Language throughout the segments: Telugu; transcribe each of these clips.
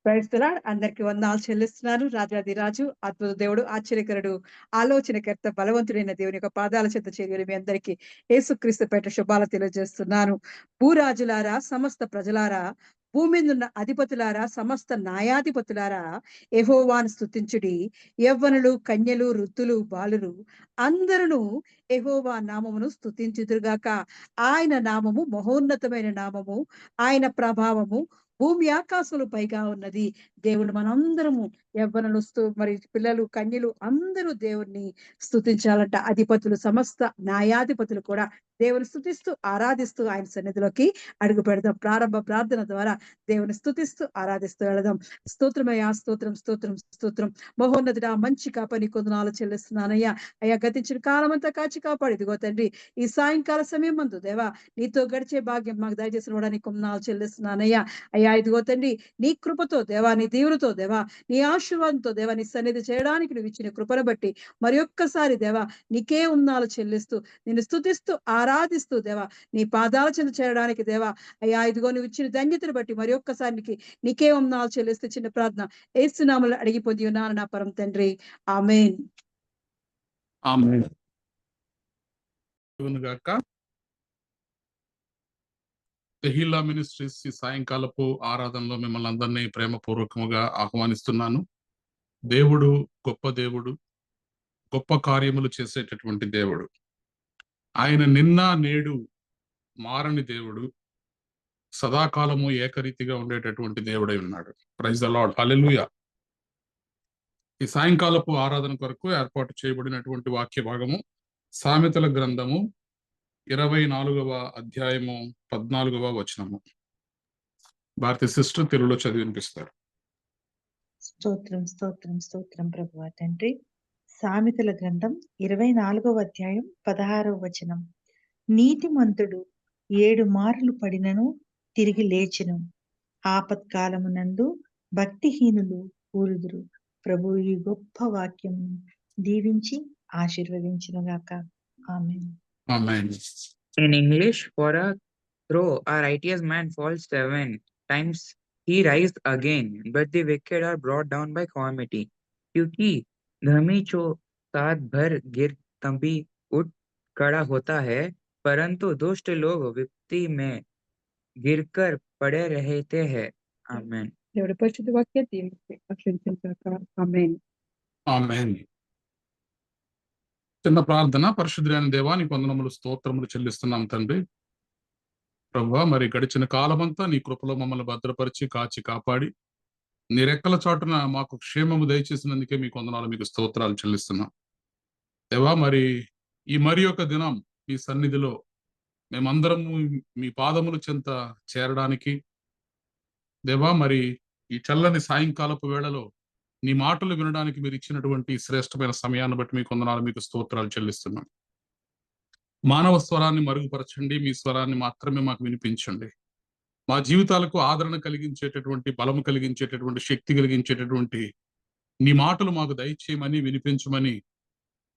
Praise the lord. అందరికి వందనాలు చెల్లిస్తున్నాను. రాజాధిరాజు, అద్భుత దేవుడు, ఆశ్చర్యకరుడు, ఆలోచనకర్త, బలవంతుడైన దేవుని యొక్క పాదాల చెంత చేరి మీ అందరికీ యేసుక్రీస్తు పేరిట శుభాలు తెలియజేస్తున్నాను. భూరాజులారా, సమస్త ప్రజలారా, భూమి మీదున్న అధిపతులారా, సమస్త న్యాయాధిపతులారా, యెహోవాను స్తుతించుడి. యవ్వనులు, కన్యలు, వృద్ధులు, బాలురు అందరును యెహోవా నామమును స్తుతించుదురుగాక. ఆయన నామము మహోన్నతమైన నామము. ఆయన ప్రభావము భూమి ఆకాశములు పైగా ఉన్నది. దేవుడు మనందరము యవ్వనులు మరి పిల్లలు, కన్యలు అందరూ దేవుణ్ణి స్తుతించాలంట. అధిపతులు, సమస్త న్యాయాధిపతులు కూడా దేవుని స్తుతిస్తూ, ఆరాధిస్తూ ఆయన సన్నిధిలోకి అడుగు పెడదాం. ప్రారంభ ప్రార్థన ద్వారా దేవుని స్తుతిస్తూ, ఆరాధిస్తూ వెళదాం. స్తోత్రమయ్యా, స్తోత్రం, స్తోత్రం, స్తోత్రం. మహోన్నతుడా, మంచి కాపని కొందనాలు చెల్లిస్తున్నానయ్యా. అయ్యా, గతించిన కాలం అంతా కాచి కాపాడు. ఇదిగో తండ్రి, ఈ సాయంకాల సమయం మందు దేవా నీతో గడిచే భాగ్యం మాకు దయచేసి ఇవ్వడానికి కొందనాలు చెల్లిస్తున్నానయ్యా. అయ్యా, ఇదిగో తండ్రి, నీ కృపతో దేవా, నీ దీవులతో దేవా, నీ ఆశీర్వాదంతో దేవా, నీ సన్నిధి చేయడానికి నువ్వు ఇచ్చిన కృపను బట్టి మరి ఒక్కసారి దేవా నీకే ఉన్నాలు చెల్లిస్తూ, నిన్ను స్తుతిస్తూ, ఆరాధిస్తూ దేవా నీ పాదాల చెంత చేయడానికి దేవా అయ్యా, ఇదిగో నువ్వు ఇచ్చిన ధన్యతను బట్టి మరి ఒక్కసారి నీకే ఉన్నాలు చెల్లిస్తూ చిన్న ప్రార్థన యేసునామములో అడిగి పొంది ఉన్నాను నా పరమ తండ్రి. ఆమేన్. ఆమేన్. తెహిల్లా మినిస్ట్రీస్ ఈ సాయంకాలపు ఆరాధనలో మిమ్మల్ని అందరినీ ప్రేమపూర్వకముగా ఆహ్వానిస్తున్నాను. దేవుడు గొప్ప దేవుడు, గొప్ప కార్యములు చేసేటటువంటి దేవుడు. ఆయన నిన్న నేడు మారని దేవుడు, సదాకాలము ఏకరీతిగా ఉండేటటువంటి దేవుడై ఉన్నాడు. ప్రైజ్ ద లార్డ్, హల్లెలూయా. ఈ సాయంకాలపు ఆరాధన కొరకు ఏర్పాటు చేయబడినటువంటి వాక్య భాగము సామెతల గ్రంథము 24వ అధ్యాయము 14వ వచనము. భారతీయ సిస్టర్ తెలుగులో చదివి వినిపిస్తారు. స్తోత్రం, స్తోత్రం, స్తోత్రం ప్రభువా తండ్రి. సామెతల గ్రంథం 24వ అధ్యాయం 16వ వచనం. నీతిమంతుడు 7 మార్లు పడినను తిరిగి లేచెను, ఆపత్కాలమునందు భక్తిహీనులు కూలుదురు. ప్రభు ఈ గొప్ప వాక్యం దీవించి ఆశీర్వదించునుగాక. ఆమేన్. ఆమేన్. In English, for a through a righteous man falls 7 times, he rises again, but the wicked are brought down by calamity. क्योंकि धर्मी जो 7 भर गिर तभी उठ खड़ा होता है, परंतु दुष्ट लोग विपत्ति में गिरकर पड़े रहते हैं. आमेन. దేవుడి పరిశుద్ధ వాక్యాన్ని దీవించి ఆశీర్వదించుగాక. ఆమేన్. ఆమేన్. చిన్న ప్రార్థన. పరిశుద్ధుడైన దేవా, నీ వందనములు, స్తోత్రములు చెల్లిస్తున్నాం తండ్రి. ప్రభువా, మరి గడిచిన కాలమంతా నీ కృపలో మమ్మల్ని భద్రపరిచి కాచి కాపాడి నీ రెక్కల చాటున మాకు క్షేమము దయచేసినందుకే మీకు వందనాలు, మీకు స్తోత్రాలు చెల్లిస్తున్నాం దేవా. మరి ఒక దినం మీ సన్నిధిలో మేమందరము మీ పాదముల చెంత చేరడానికి దేవా, మరి ఈ చల్లని సాయంకాలపు వేళలో నీ మాటలు వినడానికి మీరు ఇచ్చినటువంటి శ్రేష్టమైన సమయాన్ని బట్టి మీకు వందనాలు, మీకు స్తోత్రాలు చెల్లిస్తున్నాం. మానవ స్వరాన్ని మరుగుపరచండి, మీ స్వరాన్ని మాత్రమే మాకు వినిపించండి. మా జీవితాలకు ఆదరణ కలిగించేటటువంటి, బలము కలిగించేటటువంటి, శక్తి కలిగించేటటువంటి నీ మాటలు మాకు దయచేయమని, వినిపించమని,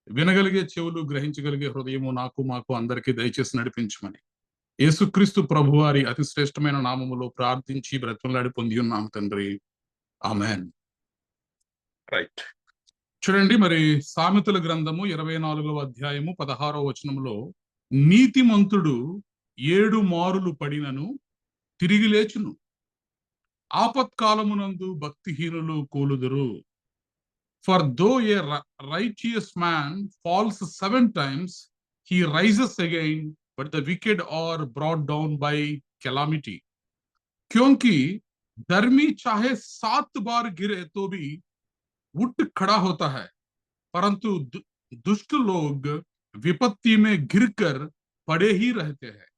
వినగలిగే చెవులు, గ్రహించగలిగే హృదయము మాకు అందరికీ దయచేసి నడిపించమని యేసుక్రీస్తు ప్రభువారి అతి శ్రేష్టమైన నామములో ప్రార్థించి బ్రతిమలాడి పొంది ఉన్నాం తండ్రి. ఆమేన్. రైట్. చూడండి, మరి సామెతల గ్రంథము 24వ అధ్యాయము 16వ వచనములో నీతిమంతుడు 7 మారులు పడినను తిరిగి లేచును, ఆపత్కాలమునందు భక్తిహీనులు కూలుదురు. For though a righteous man falls 7 times, he rises again, but the wicked are brought down by calamity. क्योंकि धर्मी चाहे 7 बार गिरे तो भी उठ खड़ा होता है, परंतु दुष्ट लोग विपत्ति में गिरकर पड़े ही रहते हैं.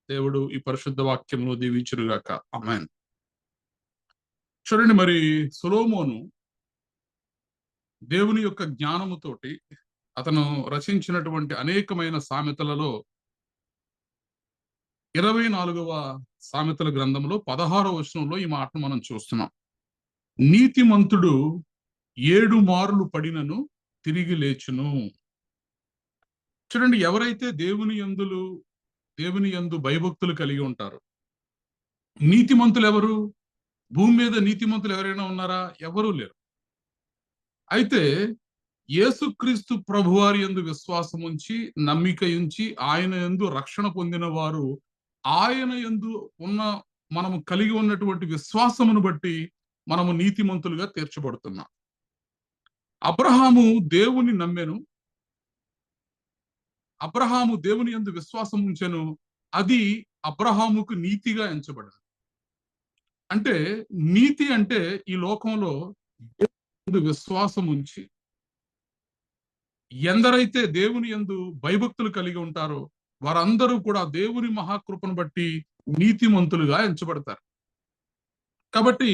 దేవుడు ఈ పరిశుద్ధ వాక్యంలో దీవించునుగాక. ఆమేన్. చూడండి, మరి సొలొమోను దేవుని యొక్క జ్ఞానముతోటి అతను రచించినటువంటి అనేకమైన సామెతలలో 24వ సామెతల గ్రంథంలో 16వ వచనంలో ఈ మాటను మనం చూస్తున్నాం. నీతిమంతుడు 7 మారులు పడినను తిరిగి లేచును. చూడండి, ఎవరైతే దేవుని యందు భయభక్తులు కలిగి ఉంటారు, నీతిమంతులు ఎవరు? భూమి మీద నీతిమంతులు ఎవరైనా ఉన్నారా? ఎవరూ లేరు. అయితే యేసుక్రీస్తు ప్రభువారి యందు విశ్వాసం ఉంచి, నమ్మిక ఉంచి, ఆయన యందు రక్షణ పొందిన వారు, ఆయన యందు ఉన్న మనము కలిగి ఉన్నటువంటి విశ్వాసమును బట్టి మనము నీతిమంతులుగా తీర్చబడుతున్నాం. అబ్రహాము దేవుని నమ్మెను. అబ్రహాము దేవుని యందు విశ్వాసం ఉంచెను. అది అబ్రహాముకు నీతిగా ఎంచబడింది. అంటే నీతి అంటే ఈ లోకంలో దేవుని యందు విశ్వాసం ఉంచి, ఎందరైతే దేవుని యందు భయభక్తులు కలిగి ఉంటారో వారందరూ కూడా దేవుని మహాకృపను బట్టి నీతిమంతులుగా ఎంచబడతారు. కాబట్టి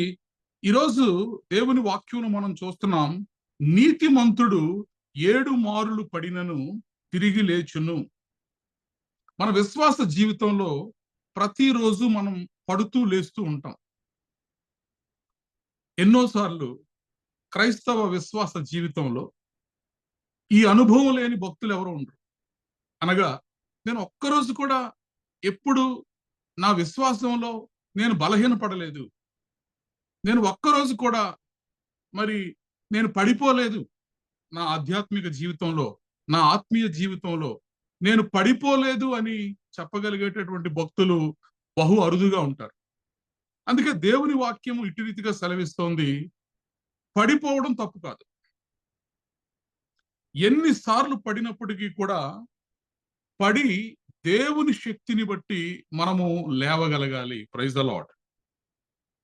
ఈరోజు దేవుని వాక్యం మనం చూస్తున్నాం. నీతిమంతుడు 7 మారులు పడినను తిరిగి లేచును. మన విశ్వాస జీవితంలో ప్రతిరోజు మనం పడుతూ లేస్తూ ఉంటాం. ఎన్నోసార్లు క్రైస్తవ విశ్వాస జీవితంలో ఈ అనుభవం లేని భక్తులు ఎవరు ఉండరు. అనగా నేను ఒక్కరోజు కూడా ఎప్పుడు నా విశ్వాసంలో నేను బలహీనపడలేదు. నేను ఒక్కరోజు కూడా మరి నేను పడిపోలేదు. నా ఆధ్యాత్మిక జీవితంలో, నా ఆత్మీయ జీవితంలో నేను పడిపోలేదు అని చెప్పగలిగేటటువంటి భక్తులు బహు అరుదుగా ఉంటారు. అందుకే దేవుని వాక్యము ఇటు రీతిగా సెలవిస్తోంది, పడిపోవడం తప్పు కాదు. ఎన్నిసార్లు పడినప్పటికీ కూడా పడి దేవుని శక్తిని బట్టి మనము లేవగలగాలి. Praise the lord.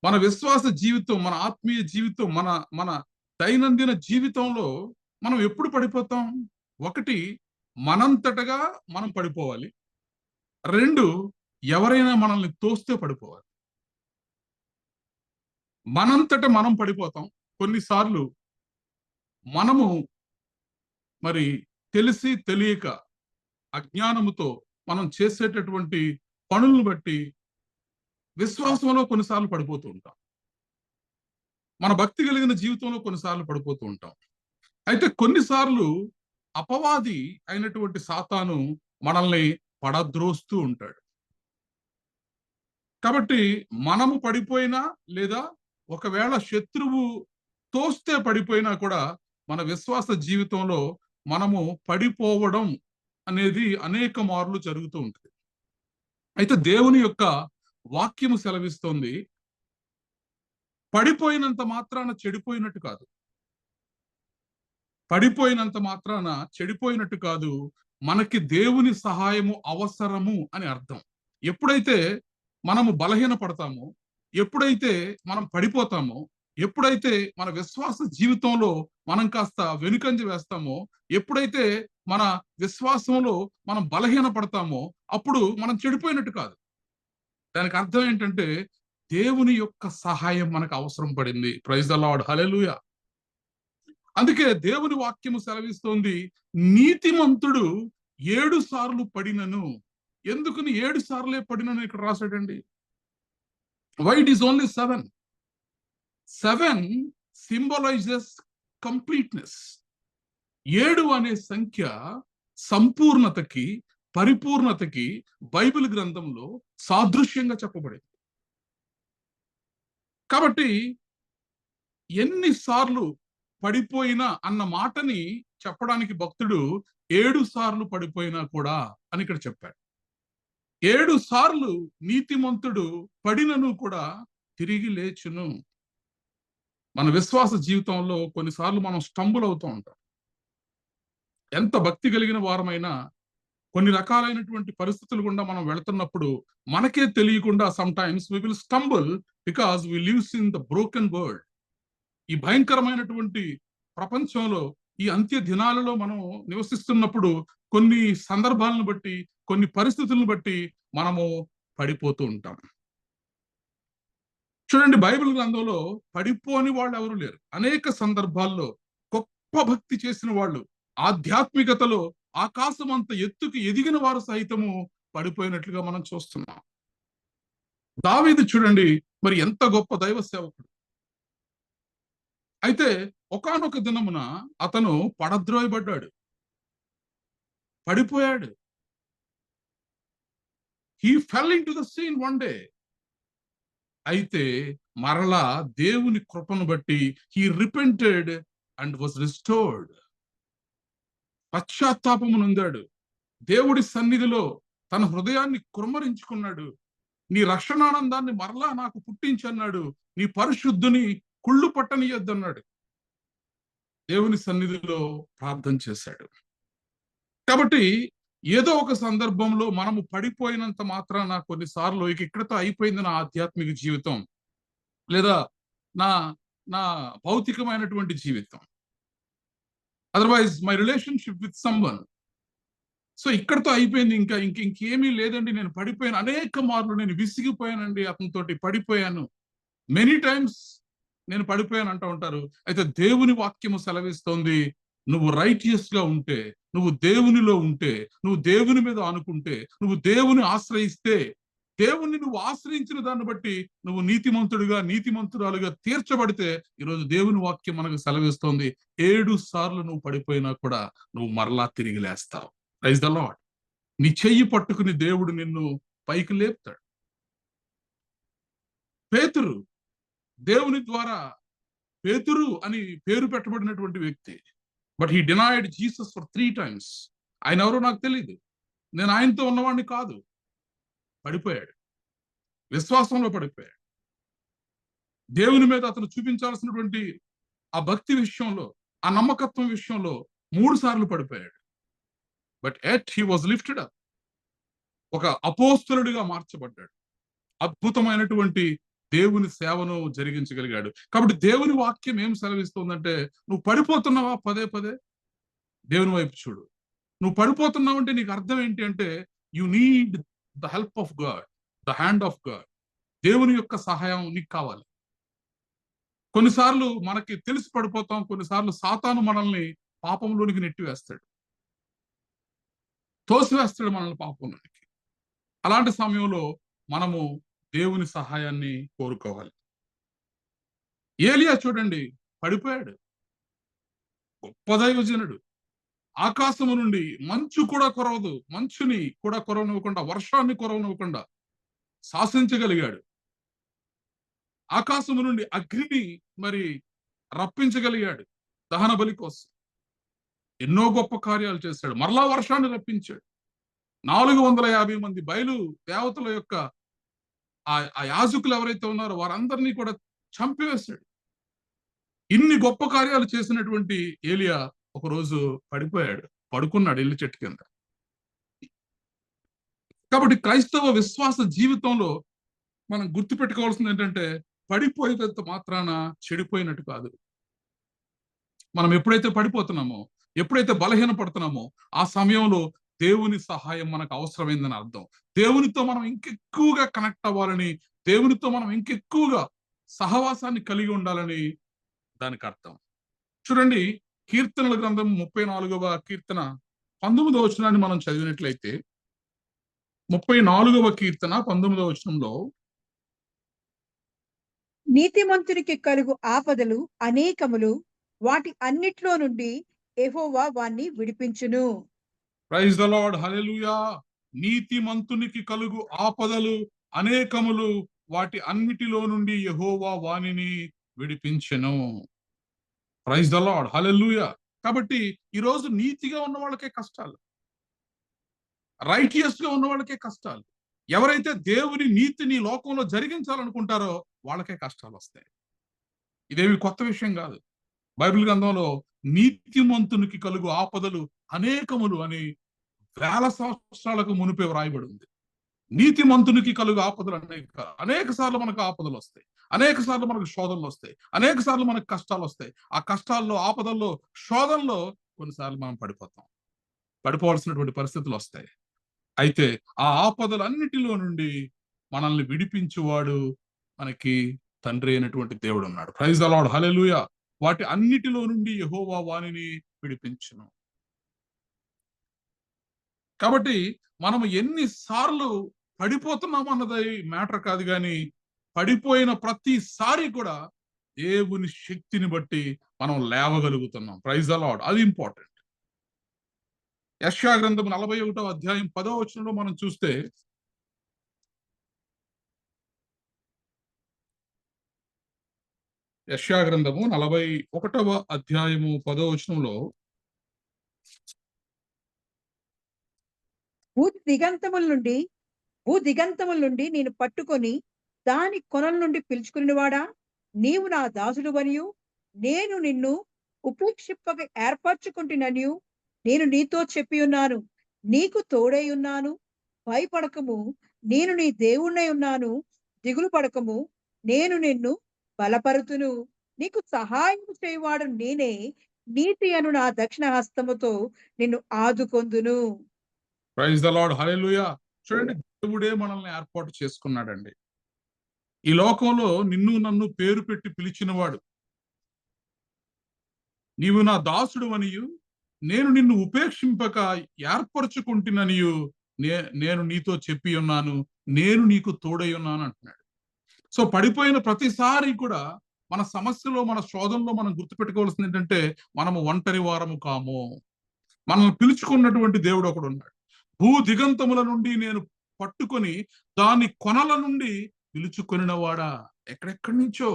మన విశ్వాస జీవితం, మన ఆత్మీయ జీవితం, మన దైనందిన జీవితంలో మనం ఎప్పుడు పడిపోతాం? 1, మనంతటగా మనం పడిపోవాలి. 2, ఎవరైనా మనల్ని తోస్తే పడిపోవాలి. మనంతట మనం పడిపోతాం. కొన్నిసార్లు మనము మరి తెలిసి తెలియక అజ్ఞానముతో మనం చేసేటటువంటి పనులను బట్టి విశ్వాసంలో కొన్నిసార్లు పడిపోతూ ఉంటాం. మన భక్తి కలిగిన జీవితంలో కొన్నిసార్లు పడిపోతూ ఉంటాం. అయితే కొన్నిసార్లు అపవాది అయినటువంటి సాతాను మనల్ని పడద్రోస్తూ ఉంటాడు. కాబట్టి మనము పడిపోయినా లేదా ఒకవేళ శత్రువు తోస్తే పడిపోయినా కూడా మన విశ్వాస జీవితంలో మనము పడిపోవడం అనేది అనేక మార్లు జరుగుతూ ఉంటుంది. అయితే దేవుని యొక్క వాక్యము సెలవిస్తోంది, పడిపోయినంత మాత్రాన చెడిపోయినట్టు కాదు. పడిపోయినంత మాత్రాన చెడిపోయినట్టు కాదు. మనకి దేవుని సహాయము అవసరము అని అర్థం. ఎప్పుడైతే మనము బలహీన పడతామో, ఎప్పుడైతే మనం పడిపోతామో, ఎప్పుడైతే మన విశ్వాస జీవితంలో మనం కాస్త వెనుకంజ వేస్తామో, ఎప్పుడైతే మన విశ్వాసంలో మనం బలహీన పడతామో, అప్పుడు మనం చెడిపోయినట్టు కాదు. దానికి అర్థం ఏంటంటే దేవుని యొక్క సహాయం మనకు అవసరం పడింది. Praise the Lord. హల్లెలూయా. అందుకే దేవుని వాక్యము సెలవిస్తోంది, నీతిమంతుడు 7 సార్లు పడినను. ఎందుకని 7 సార్లే పడినను ఇక్కడ రాశాడండి? Why it is only 7? 7 symbolises completeness. 7 అనే సంఖ్య సంపూర్ణతకి, పరిపూర్ణతకి బైబిల్ గ్రంథంలో సాదృశ్యంగా చెప్పబడింది. కాబట్టి ఎన్నిసార్లు పడిపోయినా అన్న మాటని చెప్పడానికి భక్తుడు 7 సార్లు పడిపోయినా కూడా అని ఇక్కడ చెప్పాడు. 7 సార్లు నీతిమంతుడు పడినను కూడా తిరిగి లేచును. మన విశ్వాస జీవితంలో కొన్నిసార్లు మనం స్టంబుల్ అవుతూ ఉంటాం. ఎంత భక్తి కలిగిన వారమైనా కొన్ని రకాలైనటువంటి పరిస్థితులు గుండా మనం వెళుతున్నప్పుడు మనకే తెలియకుండా sometimes we will stumble because we lives in the broken world. ఈ భయంకరమైనటువంటి ప్రపంచంలో, ఈ అంత్య దినాలలో మనం నివసిస్తున్నప్పుడు కొన్ని సందర్భాలను బట్టి, కొన్ని పరిస్థితులను బట్టి మనము పడిపోతూ ఉంటాం. చూడండి, బైబిల్ గ్రంథంలో పడిపోని వాళ్ళు ఎవరు లేరు. అనేక సందర్భాల్లో గొప్ప భక్తి చేసిన వాళ్ళు, ఆధ్యాత్మికతలో ఆకాశం అంత ఎత్తుకు ఎదిగిన వారు సైతము పడిపోయినట్లుగా మనం చూస్తున్నాం. దావీదు చూడండి, మరి ఎంత గొప్ప దైవ సేవకుడు. అయితే ఒకానొక దినమున అతను పడద్రోయబడ్డాడు, పడిపోయాడు. He fell into the sin one day. అయితే మరలా దేవుని కృపను బట్టి he repented and was restored. పశ్చాత్తాపము నొందాడు. దేవుడి సన్నిధిలో తన హృదయాన్ని కుమ్మరించుకున్నాడు. నీ రక్షణానందాన్ని మరలా నాకు పుట్టించన్నాడు. నీ పరిశుద్ధుని కుళ్ళు పట్టనీయొద్దన్నాడు. దేవుని సన్నిధిలో ప్రార్థన చేశాడు. కాబట్టి ఏదో ఒక సందర్భంలో మనము పడిపోయినంత మాత్రాన కొన్నిసార్లు ఇక్కడితో అయిపోయింది నా ఆధ్యాత్మిక జీవితం, లేదా నా నా భౌతికమైనటువంటి జీవితం, otherwise my relationship with someone, so ఇక్కడితో అయిపోయింది, ఇంకేమీ లేదండి, నేను పడిపోయాను, అనేక మార్లు నేను విసిగిపోయానండి, అతనితోటి పడిపోయాను, మెనీ టైమ్స్ నేను పడిపోయాను అంటూ ఉంటారు. అయితే దేవుని వాక్యము సెలవిస్తోంది, నువ్వు రైటియస్ గా ఉంటే, నువ్వు దేవునిలో ఉంటే, నువ్వు దేవుని మీద ఆనుకుంటే, నువ్వు దేవుని ఆశ్రయిస్తే, దేవుణ్ణి నువ్వు ఆశ్రయించిన దాన్ని బట్టి నువ్వు నీతిమంతుడిగా నీతిమంతురాలుగా తీర్చబడితే, ఈరోజు దేవుని వాక్యం మనకు సెలవిస్తోంది 7 సార్లు నువ్వు పడిపోయినా కూడా నువ్వు మరలా తిరిగి లేస్తావు. Praise the lord. నీ చెయ్యి పట్టుకుని దేవుడు నిన్ను పైకి లేపుతాడు. పేతురు దేవుని ద్వారా పేతురు అని పేరు పెట్టబడినటువంటి వ్యక్తి, but he denied Jesus for 3 times. ఆయన ఎవరో నాకు తెలియదు, నేను ఆయనతో ఉన్నవాడిని కాదు. పడిపోయాడు, విశ్వాసంలో పడిపోయాడు. దేవుని మీద అతను చూపించాల్సినటువంటి ఆ భక్తి విషయంలో, ఆ నమ్మకత్వం విషయంలో 3 సార్లు పడిపోయాడు. But at he was lifted up. ఒక అపోస్తలుడిగా మార్చబడ్డాడు. అద్భుతమైనటువంటి దేవుని సేవను జరిగించగలిగాడు. కాబట్టి దేవుని వాక్యం ఏం సెలవిస్తుందంటే, నువ్వు పడిపోతున్నావా పదే పదే దేవుని వైపు చూడు. నువ్వు పడిపోతున్నావు అంటే నీకు అర్థం ఏంటి అంటే, you need the help of God, the hand of God. దేవుని యొక్క సహాయం నీకు కావాలి. కొన్నిసార్లు మనకి తెలిసి పడిపోతాం, కొన్నిసార్లు సాతాను మనల్ని పాపంలోనికి నెట్టివేస్తాడు, తోసివేస్తాడు మనల్ని పాపంలోనికి. అలాంటి సమయంలో మనము దేవుని సహాయాన్ని కోరుకోవాలి. ఏలియా చూడండి, పడిపోయాడు. గొప్ప దైవజనుడు. ఆకాశము నుండి మంచు కూడా కురవదు, మంచుని కూడా కురవనివ్వకుండా, వర్షాన్ని కురవనివ్వకుండా శాసించగలిగాడు. ఆకాశము నుండి అగ్నిని మరి రప్పించగలిగాడు దహన బలి కోసం. ఎన్నో గొప్ప కార్యాలు చేశాడు. మరలా వర్షాన్ని రప్పించాడు. 450 మంది బయలు దేవతల యొక్క ఆ యాజకులు ఎవరైతే ఉన్నారో వారందరినీ కూడా చంపివేశాడు. ఇన్ని గొప్ప కార్యాలు చేసినటువంటి ఏలియా ఒకరోజు పడిపోయాడు, పడుకున్నాడు ఇల్లు చెట్టు కింద. కాబట్టి క్రైస్తవ విశ్వాస జీవితంలో మనం గుర్తుపెట్టుకోవాల్సింది ఏంటంటే, పడిపోయేంత మాత్రాన చెడిపోయినట్టు కాదు. మనం ఎప్పుడైతే పడిపోతున్నామో, ఎప్పుడైతే బలహీన పడుతున్నామో, ఆ సమయంలో దేవుని సహాయం మనకు అవసరమైందని అర్థం. దేవునితో మనం ఇంకెక్కువగా కనెక్ట్ అవ్వాలని, దేవునితో మనం ఇంకెక్కువగా సహవాసాన్ని కలిగి ఉండాలని దానికి అర్థం. చూడండి, కీర్తనల గ్రంథం 34వ కీర్తన 19వ వచనాన్ని మనం చదివినట్లయితే, 34వ కీర్తన 19వ వచనంలో, నీతిమంతునికి కలుగు ఆపదలు అనేకములు, వాటి అన్నిట్లో నుండి యెహోవా వాణ్ణి విడిపించును. ప్రైజ్ ద లార్డ్, హల్లెలూయా. నీతిమంతునికి కలుగు ఆపదలు అనేకములు, వాటి అన్నిటిలో నుండి యెహోవా వానిని విడిపించెను. ప్రైజ్ ద లార్డ్, హల్లెలూయా. కాబట్టి ఈరోజు నీతిగా ఉన్న వాళ్ళకే కష్టాలు, రైటియస్ గా ఉన్న వాళ్ళకే కష్టాలు. ఎవరైతే దేవుని నీతిని లోకంలో జరిగించాలనుకుంటారో వాళ్ళకే కష్టాలు వస్తాయి. ఇదేమి కొత్త విషయం కాదు. బైబిల్ గ్రంథంలో నీతిమంతునికి కలుగు ఆపదలు అనేకములు అని 1000 సంవత్సరాలకు మునిపే వ్రాయబడి ఉంది. నీతిమంతునికి కలుగు ఆపదలు అనేక సార్లు మనకు ఆపదలు వస్తాయి, అనేక సార్లు మనకు శోధనలు వస్తాయి, అనేక సార్లు మనకు కష్టాలు వస్తాయి. ఆ కష్టాల్లో, ఆపదల్లో, శోధనలో కొన్నిసార్లు మనం పడిపోవాల్సినటువంటి పరిస్థితులు వస్తాయి. అయితే ఆ ఆపదలన్నిటిలో నుండి మనల్ని విడిపించువాడు మనకి తండ్రి అయినటువంటి దేవుడు ఉన్నాడు. ప్రైజ్ ద లార్డ్, హల్లెలూయా. వాటి అన్నిటిలో నుండి యెహోవా వానిని విడిపించును. కాబట్టి మనము ఎన్నిసార్లు పడిపోతున్నాం అన్నది మ్యాటర్ కాదు, కానీ పడిపోయిన ప్రతిసారి కూడా దేవుని శక్తిని బట్టి మనం లేవగలుగుతున్నాం. ప్రైజ్ ద లార్డ్, అది ఇంపార్టెంట్. యెషయా గ్రంథం 41వ అధ్యాయం 10వ వచనంలో మనం చూస్తే, యెషయా గ్రంథము 41వ అధ్యాయము 10వ వచనంలో భూ దిగంతముల నుండి నేను పట్టుకొని దాని కొనల నుండి పిలుచుకునివాడా, నీవు నా దాసుడువనియు నేను నిన్ను ఉపేక్షింపక ఏర్పరచుకుంటుననియు నేను నీతో చెప్పి ఉన్నాను. నీకు తోడై ఉన్నాను, భయపడకము, నేను నీ దేవుణ్ణై ఉన్నాను, దిగులు పడకము, నేను నిన్ను బలపరుతును, నీకు సహాయం చేయువాడు నేనే, నీతి అను నా దక్షిణ హస్తముతో నిన్ను ఆదుకొందును. Praise the Lord, hallelujah. చూడండి, దేవుడే మనల్ని ఏర్పాటు చేసుకున్నాడండి. ఈ లోకంలో నిన్ను నన్ను పేరు పెట్టి పిలిచినవాడు. నీవు నా దాసుడు అనియు నేను నిన్ను ఉపేక్షింపక ఏర్పరచుకుంటున్ననియు నేను నీతో చెప్పి ఉన్నాను, నేను నీకు తోడై ఉన్నాను అంటున్నాడు. సో పడిపోయిన ప్రతిసారి కూడా మన సమస్యలో, మన శోధనలో మనం గుర్తుపెట్టుకోవాల్సింది ఏంటంటే, మనము ఒంటరి వారము కాము. మనల్ని పిలుచుకున్నటువంటి దేవుడు ఒకడు ఉన్నాడు. భూ దిగంతముల నుండి నేను పట్టుకొని దాని కొనల నుండి పిలుచుకొనిన వాడా. ఎక్కడెక్కడి నుంచో,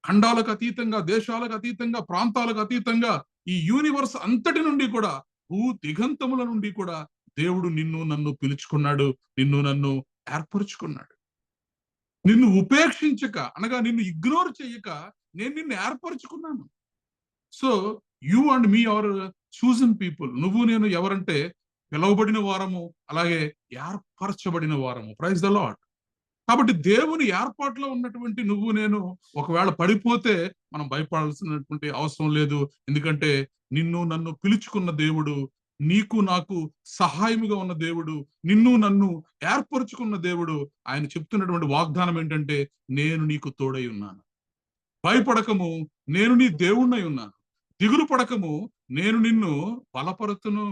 ఖండాలకు అతీతంగా, దేశాలకు అతీతంగా, ప్రాంతాలకు అతీతంగా, ఈ యూనివర్స్ అంతటి నుండి కూడా, భూ దిగంతముల నుండి కూడా దేవుడు నిన్ను నన్ను పిలుచుకున్నాడు, నిన్ను నన్ను ఏర్పరుచుకున్నాడు. నిన్ను ఉపేక్షించక, అనగా నిన్ను ఇగ్నోర్ చేయక నేను నిన్ను ఏర్పరచుకున్నాను. So you and me are chosen people. నువ్వు నేను ఎవరంటే పిలువబడిన వారము, అలాగే ఏర్పరచబడిన వారము. Praise the Lord. కాబట్టి దేవుని ఏర్పాట్లో ఉన్నటువంటి నువ్వు నేను ఒకవేళ పడిపోతే మనం భయపడాల్సినటువంటి అవసరం లేదు. ఎందుకంటే నిన్ను నన్ను పిలుచుకున్న దేవుడు, నీకు నాకు సహాయముగా ఉన్న దేవుడు, నిన్ను నన్ను ఏర్పరచుకున్న దేవుడు. ఆయన చెప్తున్నటువంటి వాగ్దానం ఏంటంటే, నేను నీకు తోడై ఉన్నాను, భయపడకము, నేను నీ దేవుణ్ణై ఉన్నాను, దిగులు పడకము, నేను నిన్ను బలపరుతును.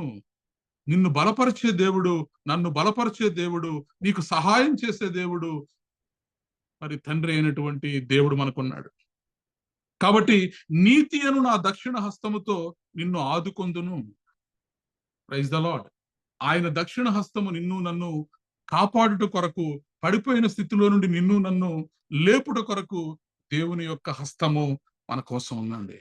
నిన్ను బలపరిచే దేవుడు, నన్ను బలపరిచే దేవుడు, నీకు సహాయం చేసే దేవుడు, మరి తండ్రి అయినటువంటి దేవుడు మనకున్నాడు. కాబట్టి నీతి అను నా దక్షిణ హస్తముతో నిన్ను ఆదుకొందును. Praise the lord. ఆయన దక్షిణ హస్తము నిన్ను నన్ను కాపాడుట కొరకు, పడిపోయిన స్థితిలో నుండి నిన్ను నన్ను లేపుట కొరకు దేవుని యొక్క హస్తము మన కోసం ఉందండి.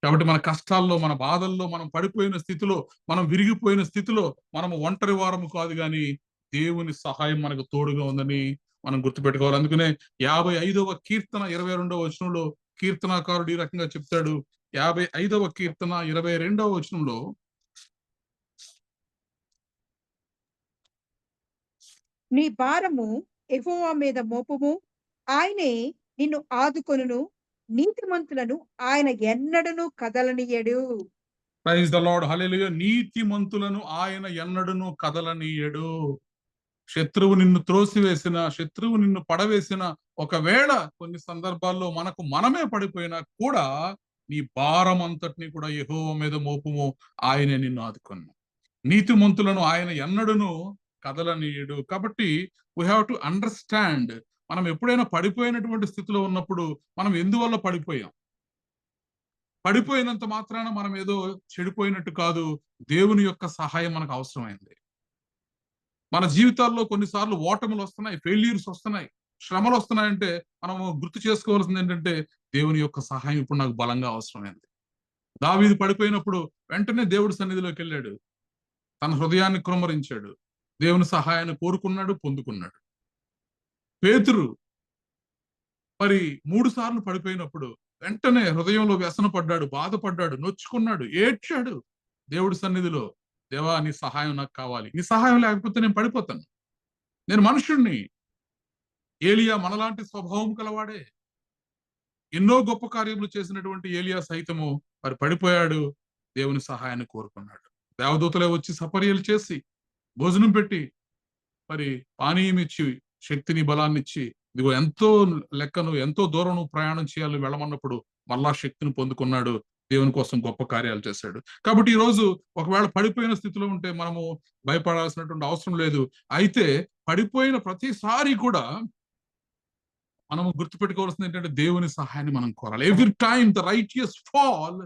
కాబట్టి మన కష్టాల్లో, మన బాధల్లో, మనం పడిపోయిన స్థితిలో, మనం విరిగిపోయిన స్థితిలో మనము ఒంటరి వారము కాదు, కానీ దేవుని సహాయం మనకు తోడుగా ఉందని మనం గుర్తుపెట్టుకోవాలి. అందుకనే 55వ కీర్తన 22వ వచనంలో కీర్తనాకారుడు ఈ రకంగా చెప్తాడు. 55వ కీర్తన 22వ వచనంలో, నీ భారము యెహోవా మీద మోపుము, ఆయనే నిన్ను ఆదుకొనును, నీతిమంతులను ఆయన ఎన్నడను కదలనీయడు. ప్రైజ్ ద లార్డ్, హల్లెలూయా. నీతిమంతులను ఆయన ఎన్నడను కదలనీయడు. శత్రువు నిన్ను త్రోసివేసిన, శత్రువు నిన్ను పడవేసిన, ఒకవేళ కొన్ని సందర్భాల్లో మనకు మనమే పడిపోయినా కూడా నీ భారం అంతటిని కూడా యెహోవా మీద మోపుము, ఆయనే నిన్ను ఆదుకొను. నీతిమంతులను ఆయన ఎన్నడను కదలనీయడు. కాబట్టి వీ హ్యావ్ టు అండర్స్టాండ్, మనం ఎప్పుడైనా పడిపోయినటువంటి స్థితిలో ఉన్నప్పుడు మనం ఎందువల్ల పడిపోయాం. పడిపోయినంత మాత్రాన మనం ఏదో చెడిపోయినట్టు కాదు. దేవుని యొక్క సహాయం మనకు అవసరమైంది. మన జీవితాల్లో కొన్నిసార్లు ఓటములు వస్తున్నాయి, ఫెయిల్యూర్స్ వస్తున్నాయి, శ్రమలు వస్తున్నాయంటే మనము గుర్తు చేసుకోవాల్సింది ఏంటంటే, దేవుని యొక్క సహాయం ఇప్పుడు నాకు బలంగా అవసరమైంది. దావీదు పడిపోయినప్పుడు వెంటనే దేవుడి సన్నిధిలోకి వెళ్ళాడు, తన హృదయాన్ని కృమ్మరించాడు, దేవుని సహాయాన్ని కోరుకున్నాడు, పొందుకున్నాడు. పేతురు మరి 3 సార్లు పడిపోయినప్పుడు వెంటనే హృదయంలో వ్యసన పడ్డాడు, బాధపడ్డాడు, నొచ్చుకున్నాడు, ఏడ్చాడు దేవుడి సన్నిధిలో. దేవా, నీ సహాయం నాకు కావాలి, నీ సహాయం లేకపోతే నేను పడిపోతాను, నేను మనుషుణ్ణి. ఏలియా మనలాంటి స్వభావం కలవాడే. ఎన్నో గొప్ప కార్యములు చేసినటువంటి ఏలియా సైతము మరి పడిపోయాడు, దేవుని సహాయాన్ని కోరుకున్నాడు. దేవదూతలే వచ్చి సపర్యలు చేసి, భోజనం పెట్టి, మరి పానీయం ఇచ్చి, శక్తిని బలాన్ని ఇచ్చి, ఇదిగో ఎంతో లెక్కను, ఎంతో దూరం ప్రయాణం చేయాలి వెళ్ళమన్నప్పుడు మళ్ళా శక్తిని పొందుకున్నాడు, దేవుని కోసం గొప్ప కార్యాలు చేశాడు. కాబట్టి ఈ రోజు ఒకవేళ పడిపోయిన స్థితిలో ఉంటే మనము భయపడాల్సినటువంటి అవసరం లేదు. అయితే పడిపోయిన ప్రతిసారి కూడా మనము గుర్తుపెట్టుకోవాల్సింది ఏంటంటే, దేవుని సహాయాన్ని మనం కోరాలి. Every time the righteous fall,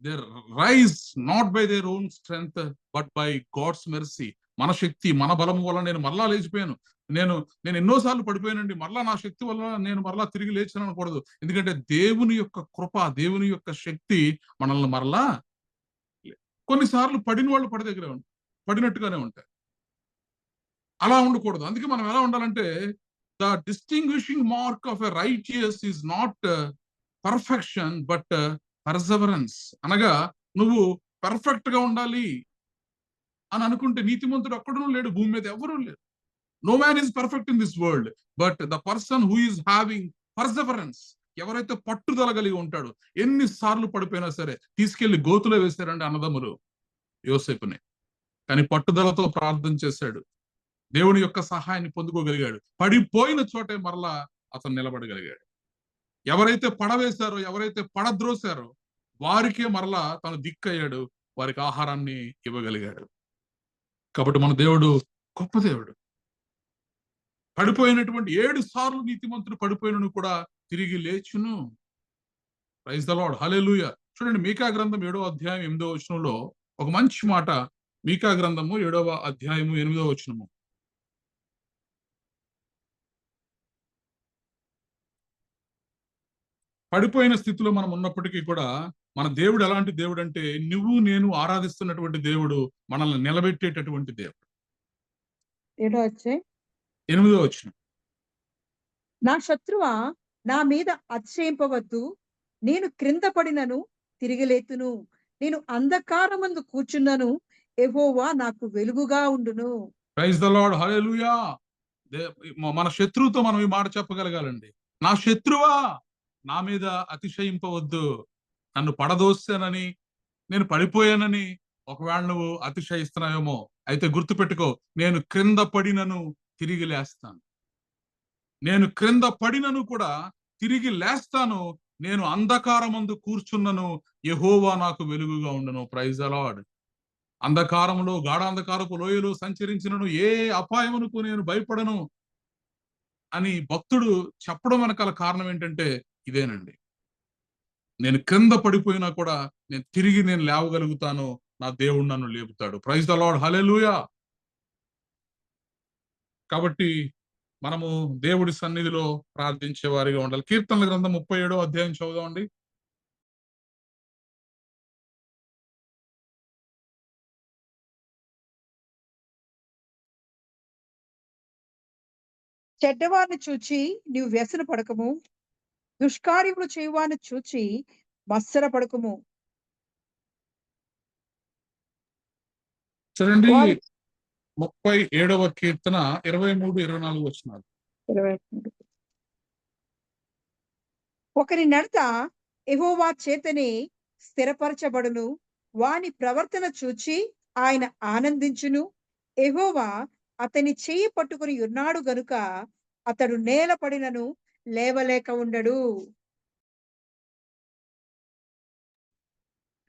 they rise not by their own strength but by God's mercy. మన శక్తి, మన బలం వల్ల నేను మరలా లేచిపోయాను, నేను నేను ఎన్నోసార్లు పడిపోయానండి, మరలా నా శక్తి వల్ల నేను మరలా తిరిగి లేచాను అనకూడదు. ఎందుకంటే దేవుని యొక్క కృప, దేవుని యొక్క శక్తి మనల్ని మరలా కొన్నిసార్లు పడిన వాళ్ళు పడినట్టుగానే ఉంటాయి. అలా ఉండకూడదు. అందుకే మనం ఎలా ఉండాలంటే, the distinguishing mark of a righteous is not perfection but perseverance. అనగా నువ్వు పర్ఫెక్ట్ గా ఉండాలి అని అనుకుంటే నీతిమంతుడు ఒక్కడునూ లేడు, భూమి మీద ఎవరూ లేరు. No man is perfect in this world but the person who is having perseverance. ఎవరైతే పట్టుదల కలిగి ఉంటాడో, ఎన్నిసార్లు పడిపోయినా సరే తీసుకెళ్లి గోతులో వేశారండి అన్నదమ్ములు యోసేపుని. కానీ పట్టుదలతో ప్రార్థన చేశాడు, దేవుని యొక్క సహాయాన్ని పొందుకోగలిగాడు. పడిపోయిన చోటే మరలా అతను నిలబడగలిగాడు. ఎవరైతే పడవేశారో, ఎవరైతే పడద్రోశారో వారికే మరలా తను దిక్కయ్యాడు, వారికి ఆహారాన్ని ఇవ్వగలిగాడు. కాబట్టి మన దేవుడు గొప్ప దేవుడు. పడిపోయినటువంటి 7 సార్లు నీతిమంతుడు పడిపోయినను కూడా తిరిగి లేచును. Praise the Lord, hallelujah. చూడండి, మీకా గ్రంథం 7వ అధ్యాయం 8వ వచనంలో ఒక మంచి మాట. మీకా గ్రంథము 7వ అధ్యాయము 8వ వచనము. పడిపోయిన స్థితిలో మనం ఉన్నప్పటికీ కూడా మన దేవుడు ఎలాంటి దేవుడు అంటే, నువ్వు నేను ఆరాధిస్తున్నటువంటి దేవుడు మనల్ని నిలబెట్టేటటువంటి దేవుడు. 7వ అధ్యాయం 8వ వచనం. నా శత్రువా, నా మీద అతిశయింపవద్దు. నేను క్రింద పడినను తిరిగి లేతును. నేను అంధకారమందు కూర్చున్నను, యెహోవా నాకు వెలుగుగా ఉండును. Praise the Lord, hallelujah. మన శత్రువుతో మనం ఈ మాట చెప్పగలగాలండి. నా శత్రువా, నా మీద అతిశయింపవద్దు. నన్ను పడదోస్తానని, నేను పడిపోయానని ఒకవేళ నువ్వు అతిశయిస్తున్నావేమో, అయితే గుర్తుపెట్టుకో, నేను క్రింద పడినను తిరిగి లేస్తాను. నేను క్రింద పడినను కూడా తిరిగి లేస్తాను. నేను అంధకారమందు కూర్చున్నను, యెహోవా నాకు వెలుగుగా ఉండను. Praise the Lord. అంధకారములో, గాఢాంధకారపు లోయలో సంచరించినను ఏ అపాయమునకు నేను భయపడను అని భక్తుడు చెప్పడం వెనకాల కారణం ఏంటంటే ఇదేనండి. నేను క్రింద పడిపోయినా కూడా నేను లేవగలుగుతాను, నా దేవుడు నన్ను లేపుతాడు. ప్రైజ్ ద లార్డ్, హల్లెలూయా. కాబట్టి మనము దేవుడి సన్నిధిలో ప్రార్థించే వారిగా ఉండాలి. కీర్తనల గ్రంథం 37వ అధ్యాయం చదువుదామండి. చెడ్డవారిని చూచి నీవు వ్యసన పడకము, దుష్కార్యములు చేయువారిని చూచి మత్సర పడకము. చూడండి, వారి 37వ కీర్తన 23, 24 వచనాలు. 23. ఒకరి నడత యెహోవా చేతనే స్థిరపరచబడును, వాని ప్రవర్తన చూచి ఆయన ఆనందించును. యెహోవా అతని చెయ్యి పట్టుకుని ఉన్నాడు గనుక అతడు నేల పడినను లేవలేక ఉండడు.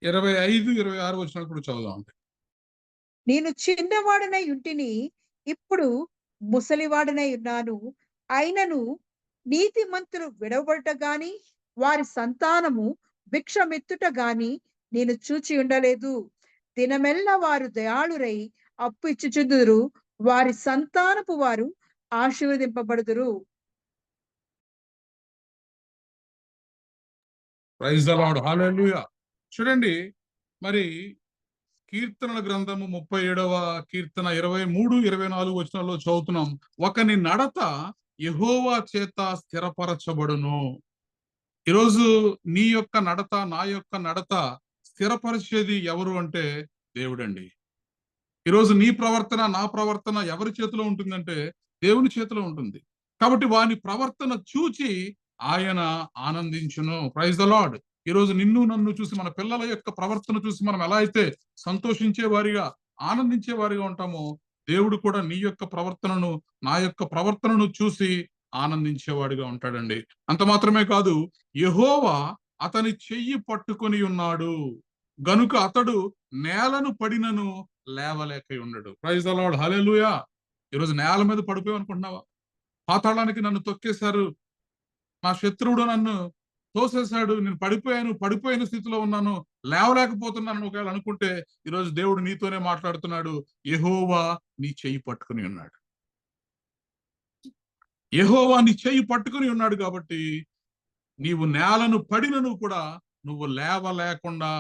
25, 26 వచనాలు కూడా చదువుదామండి. నేను చిన్నవాడనై ఉంటిని, ఇప్పుడు ముసలివాడనై ఉన్నాను. అయినను నీతిమంతులు విడవబడుట గాని, వారి సంతానము భిక్షమెత్తుట గాని నేను చూచి ఉండలేదు. దినమెల్లా వారు దయాళురై అప్పు ఇచ్చుచుందురు, వారి సంతానపు వారు ఆశీర్వదింపబడుదురు. Praise the Lord, hallelujah. చూడండి, మరి కీర్తనల గ్రంథము 37వ కీర్తన 23, 24 వచనాల్లో చదువుతున్నాం. ఒకని నడత యెహోవా చేత స్థిరపరచబడును. ఈరోజు నీ యొక్క నడత, నా యొక్క నడత స్థిరపరిచేది ఎవరు అంటే దేవుడండి. ఈరోజు నీ ప్రవర్తన, నా ప్రవర్తన ఎవరి చేతిలో ఉంటుందంటే దేవుని చేతిలో ఉంటుంది. కాబట్టి వాని ప్రవర్తన చూచి ఆయన ఆనందించును. Praise the lord. ఈరోజు నిన్ను నన్ను చూసి, మన పిల్లల యొక్క ప్రవర్తన చూసి మనం ఎలా అయితే సంతోషించే వారిగా, ఆనందించే వారిగా ఉంటామో, దేవుడు కూడా నీ యొక్క ప్రవర్తనను, నా యొక్క ప్రవర్తనను చూసి ఆనందించేవాడిగా ఉంటాడండి. అంత మాత్రమే కాదు, యెహోవా అతని చెయ్యి పట్టుకొని ఉన్నాడు గనుక అతడు నేలను పడినను లేవలేక ఉండడు. ప్రైజ్ ద లార్డ్, హల్లెలూయా. ఈరోజు నేల మీద పడిపోయావు అనుకుంటున్నావా? పాతాళానికి నన్ను తొక్కేశారు, నా శత్రువుడు నన్ను తోసేశాడు, నేను పడిపోయిన స్థితిలో ఉన్నాను, లేవలేకపోతున్నాను ఒకవేళ అనుకుంటే, ఈరోజు దేవుడు నీతోనే మాట్లాడుతున్నాడు. యెహోవా నీ చెయ్యి పట్టుకుని ఉన్నాడు. యెహోవా నీ చెయ్యి పట్టుకుని ఉన్నాడు కాబట్టి నీవు నేలను పడినను కూడా నువ్వు లేవలేకుండా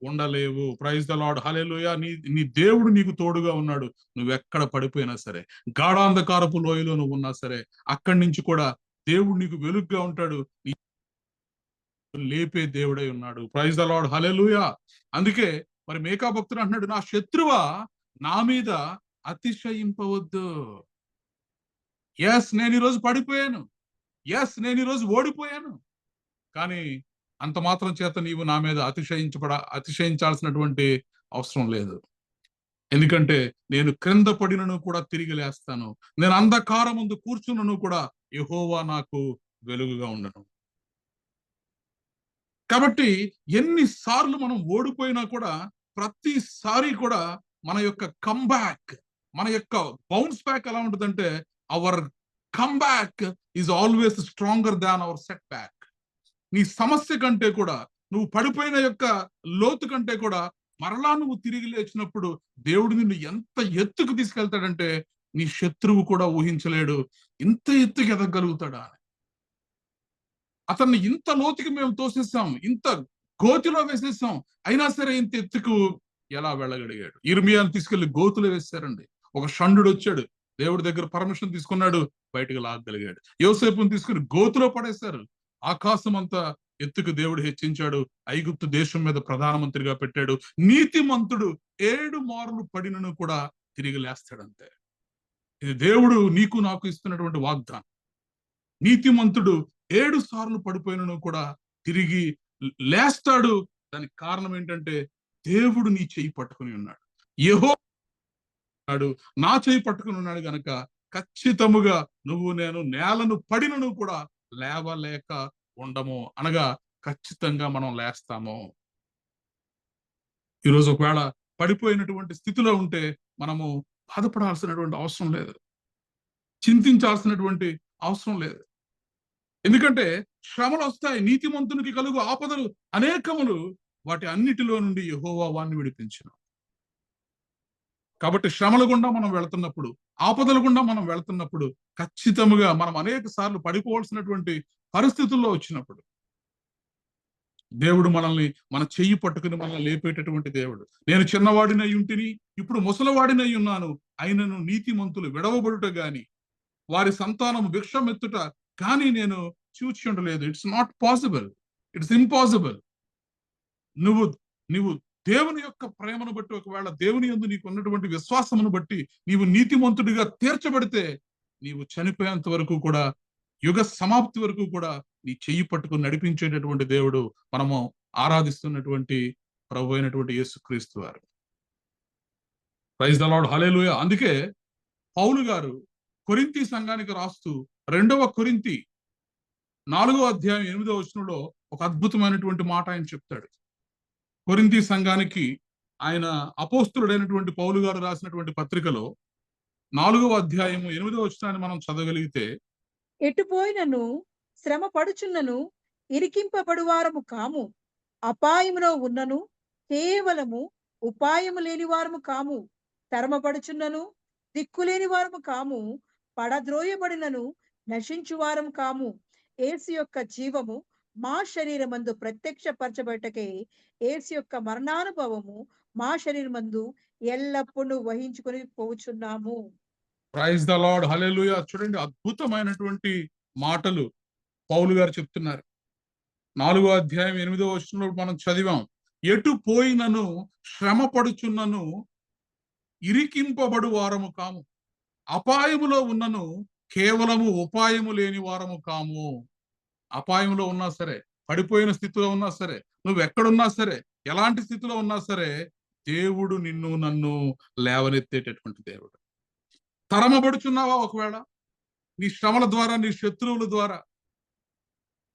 ఉండలేవు. ప్రైజ్ ద లార్డ్, హల్లెలూయా. నీ దేవుడు నీకు తోడుగా ఉన్నాడు. నువ్వెక్కడ పడిపోయినా సరే, గాఢాంధకారపు లోయలో నువ్వు ఉన్నా సరే, అక్కడి నుంచి కూడా దేవుడు నీకు వెలుగుగా ఉంటాడు. లేపే దేవుడై ఉన్నాడు. Praise the Lord, hallelujah. అందుకే మరి మేకా భక్తుడు అంటున్నాడు, నా శత్రువా నా మీద అతిశయింపవద్దు. ఎస్, నేను ఈరోజు పడిపోయాను. ఎస్, నేను ఈరోజు ఓడిపోయాను. కానీ అంత మాత్రం చేత నీవు నా మీద అతిశయించాల్సినటువంటి అవసరం లేదు. ఎందుకంటే నేను క్రింద పడినను కూడా తిరిగి లేస్తాను. నేను అంధకారం ముందు కూర్చున్నను కూడా యెహోవా నాకు వెలుగుగా ఉండను. కాబట్టి ఎన్నిసార్లు మనం ఓడిపోయినా కూడా ప్రతిసారి కూడా మన యొక్క కంబ్యాక్, మన యొక్క బౌన్స్ బ్యాక్ ఎలా ఉంటుందంటే, our comeback is always stronger than our setback. నీ సమస్య కంటే కూడా, నువ్వు పడిపోయిన యొక్క లోతు కంటే కూడా మరలా నువ్వు తిరిగి లేచినప్పుడు దేవుడు నిన్ను ఎంత ఎత్తుకు తీసుకెళ్తాడంటే నీ శత్రువు కూడా ఊహించలేడు. ఇంత ఎత్తుకు ఎదగలుగుతాడా? అతన్ని ఇంత లోతుకి మేము తోసేసాం, ఇంత గోతిలో వేసేసాం, అయినా సరే ఇంత ఎత్తుకు ఎలా వెళ్ళగలిగాడు? ఇర్మియాను తీసుకెళ్లి గోతులో వేశారండి. ఒక షండు వచ్చాడు, దేవుడి దగ్గర పర్మిషన్ తీసుకున్నాడు, బయటకు లాగగలిగాడు. యోసేపుని తీసుకుని గోతులో పడేశారు. ఆకాశం అంతా ఎత్తుకు దేవుడు హెచ్చించాడు. ఐగుప్తు దేశం మీద ప్రధానమంత్రిగా పెట్టాడు. నీతిమంతుడు 7 మార్లు పడినను కూడా తిరిగి లేస్తాడంతే. ఇది దేవుడు నీకు నాకు ఇస్తున్నటువంటి వాగ్దానం. నీతిమంతుడు 7 సార్లు పడిపోయినను కూడా తిరిగి లేస్తాడు. దానికి కారణం ఏంటంటే దేవుడు నీ చెయ్యి పట్టుకుని ఉన్నాడు. యెహోవా నా చెయ్యి పట్టుకుని ఉన్నాడు గనక ఖచ్చితముగా నువ్వు నేను నేలను పడినను కూడా లేవలేక ఉండము. అనగా ఖచ్చితంగా మనం లేస్తాము. ఈరోజు ఒకవేళ పడిపోయినటువంటి స్థితిలో ఉంటే మనము బాధపడాల్సినటువంటి అవసరం లేదు, చింతించాల్సినటువంటి అవసరం లేదు. ఎందుకంటే శ్రమలు వస్తాయి. నీతిమంతునికి కలుగు ఆపదలు అనేకములు, వాటి అన్నిటిలో నుండి యెహోవా వాణ్ణి విడిపించును. కాబట్టి శ్రమల గుండా మనం వెళుతున్నప్పుడు, ఆపదల గుండా మనం వెళుతున్నప్పుడు ఖచ్చితంగా మనం అనేక సార్లు పడిపోవాల్సినటువంటి పరిస్థితుల్లో వచ్చినప్పుడు దేవుడు మనల్ని మన చెయ్యి పట్టుకుని మనల్ని లేపేటటువంటి దేవుడు. నేను చిన్నవాడినై ఉంటిని, ఇప్పుడు ముసలివాడినై ఉన్నాను, అయినను నీతిమంతులు విడవబడుట గాని వారి సంతానము భిక్షమెత్తుట కానీ నేను చూచి ఉండలేదు. It's not possible, it's impossible. నువ్వు దేవుని యొక్క ప్రేమను బట్టి, ఒకవేళ దేవుని యందు నీకు ఉన్నటువంటి విశ్వాసమును బట్టి నీవు నీతిమంతుడిగా తీర్చబడితే, నీవు చనిపోయేంత వరకు కూడా, యుగ సమాప్తి వరకు కూడా నీ చెయ్యి పట్టుకుని నడిపించేటటువంటి దేవుడు మనము ఆరాధిస్తున్నటువంటి ప్రభు అయినటువంటి యేసుక్రీస్తు వారు. Praise the Lord, hallelujah. అందుకే పౌలు గారు కొరింథీ సంఘానికి రాస్తూ 2వ కొరింథీ 4వ అధ్యాయం 8వ వచనంలో ఒక అద్భుతమైనటువంటి మాట ఆయన చెప్తాడు. కొరింథీ సంఘానికి ఆయన అపోస్తులుడైనటువంటి పౌలు గారు రాసినటువంటి పత్రికలో 4వ అధ్యాయం 8వ వచనాన్ని మనం చదవగలిగితే, ఎటుపోయినను శ్రమ పడుచున్నను ఇరికింపబడువారము కాము, అపాయములో ఉన్నను కేవలము ఉపాయము లేని వారము కాము, తరమపడుచున్నను దిక్కులేని వారము కాము, పడద్రోయబడినను నశించువారము కాము. యేసు యొక్క జీవము మా శరీరమందు ప్రత్యక్షపరచబట్టకే యేసు యొక్క మరణానుభవము మా శరీరమందు ఎల్లప్పుడూ వహించుకొని పోచున్నాము. Praise the Lord, hallelujah. చూడండి, అద్భుతమైనటువంటి మాటలు పౌలు గారు చెప్తున్నారు. 4వ అధ్యాయం 8వ వచనంలో మనం చదివాం, ఎటు పోయినను శ్రమ పడుచున్నను ఇరికింపబడు వారము కాము, అపాయములో ఉన్నను కేవలము ఉపాయము లేని వారము కాము. అపాయంలో ఉన్నా సరే, పడిపోయిన స్థితిలో ఉన్నా సరే, నువ్వు ఎక్కడున్నా సరే, ఎలాంటి స్థితిలో ఉన్నా సరే, దేవుడు నిన్ను నన్ను లేవనెత్తేటటువంటి దేవుడు. తరమబడుచున్నావా? ఒకవేళ నీ శ్రమల ద్వారా, నీ శత్రువుల ద్వారా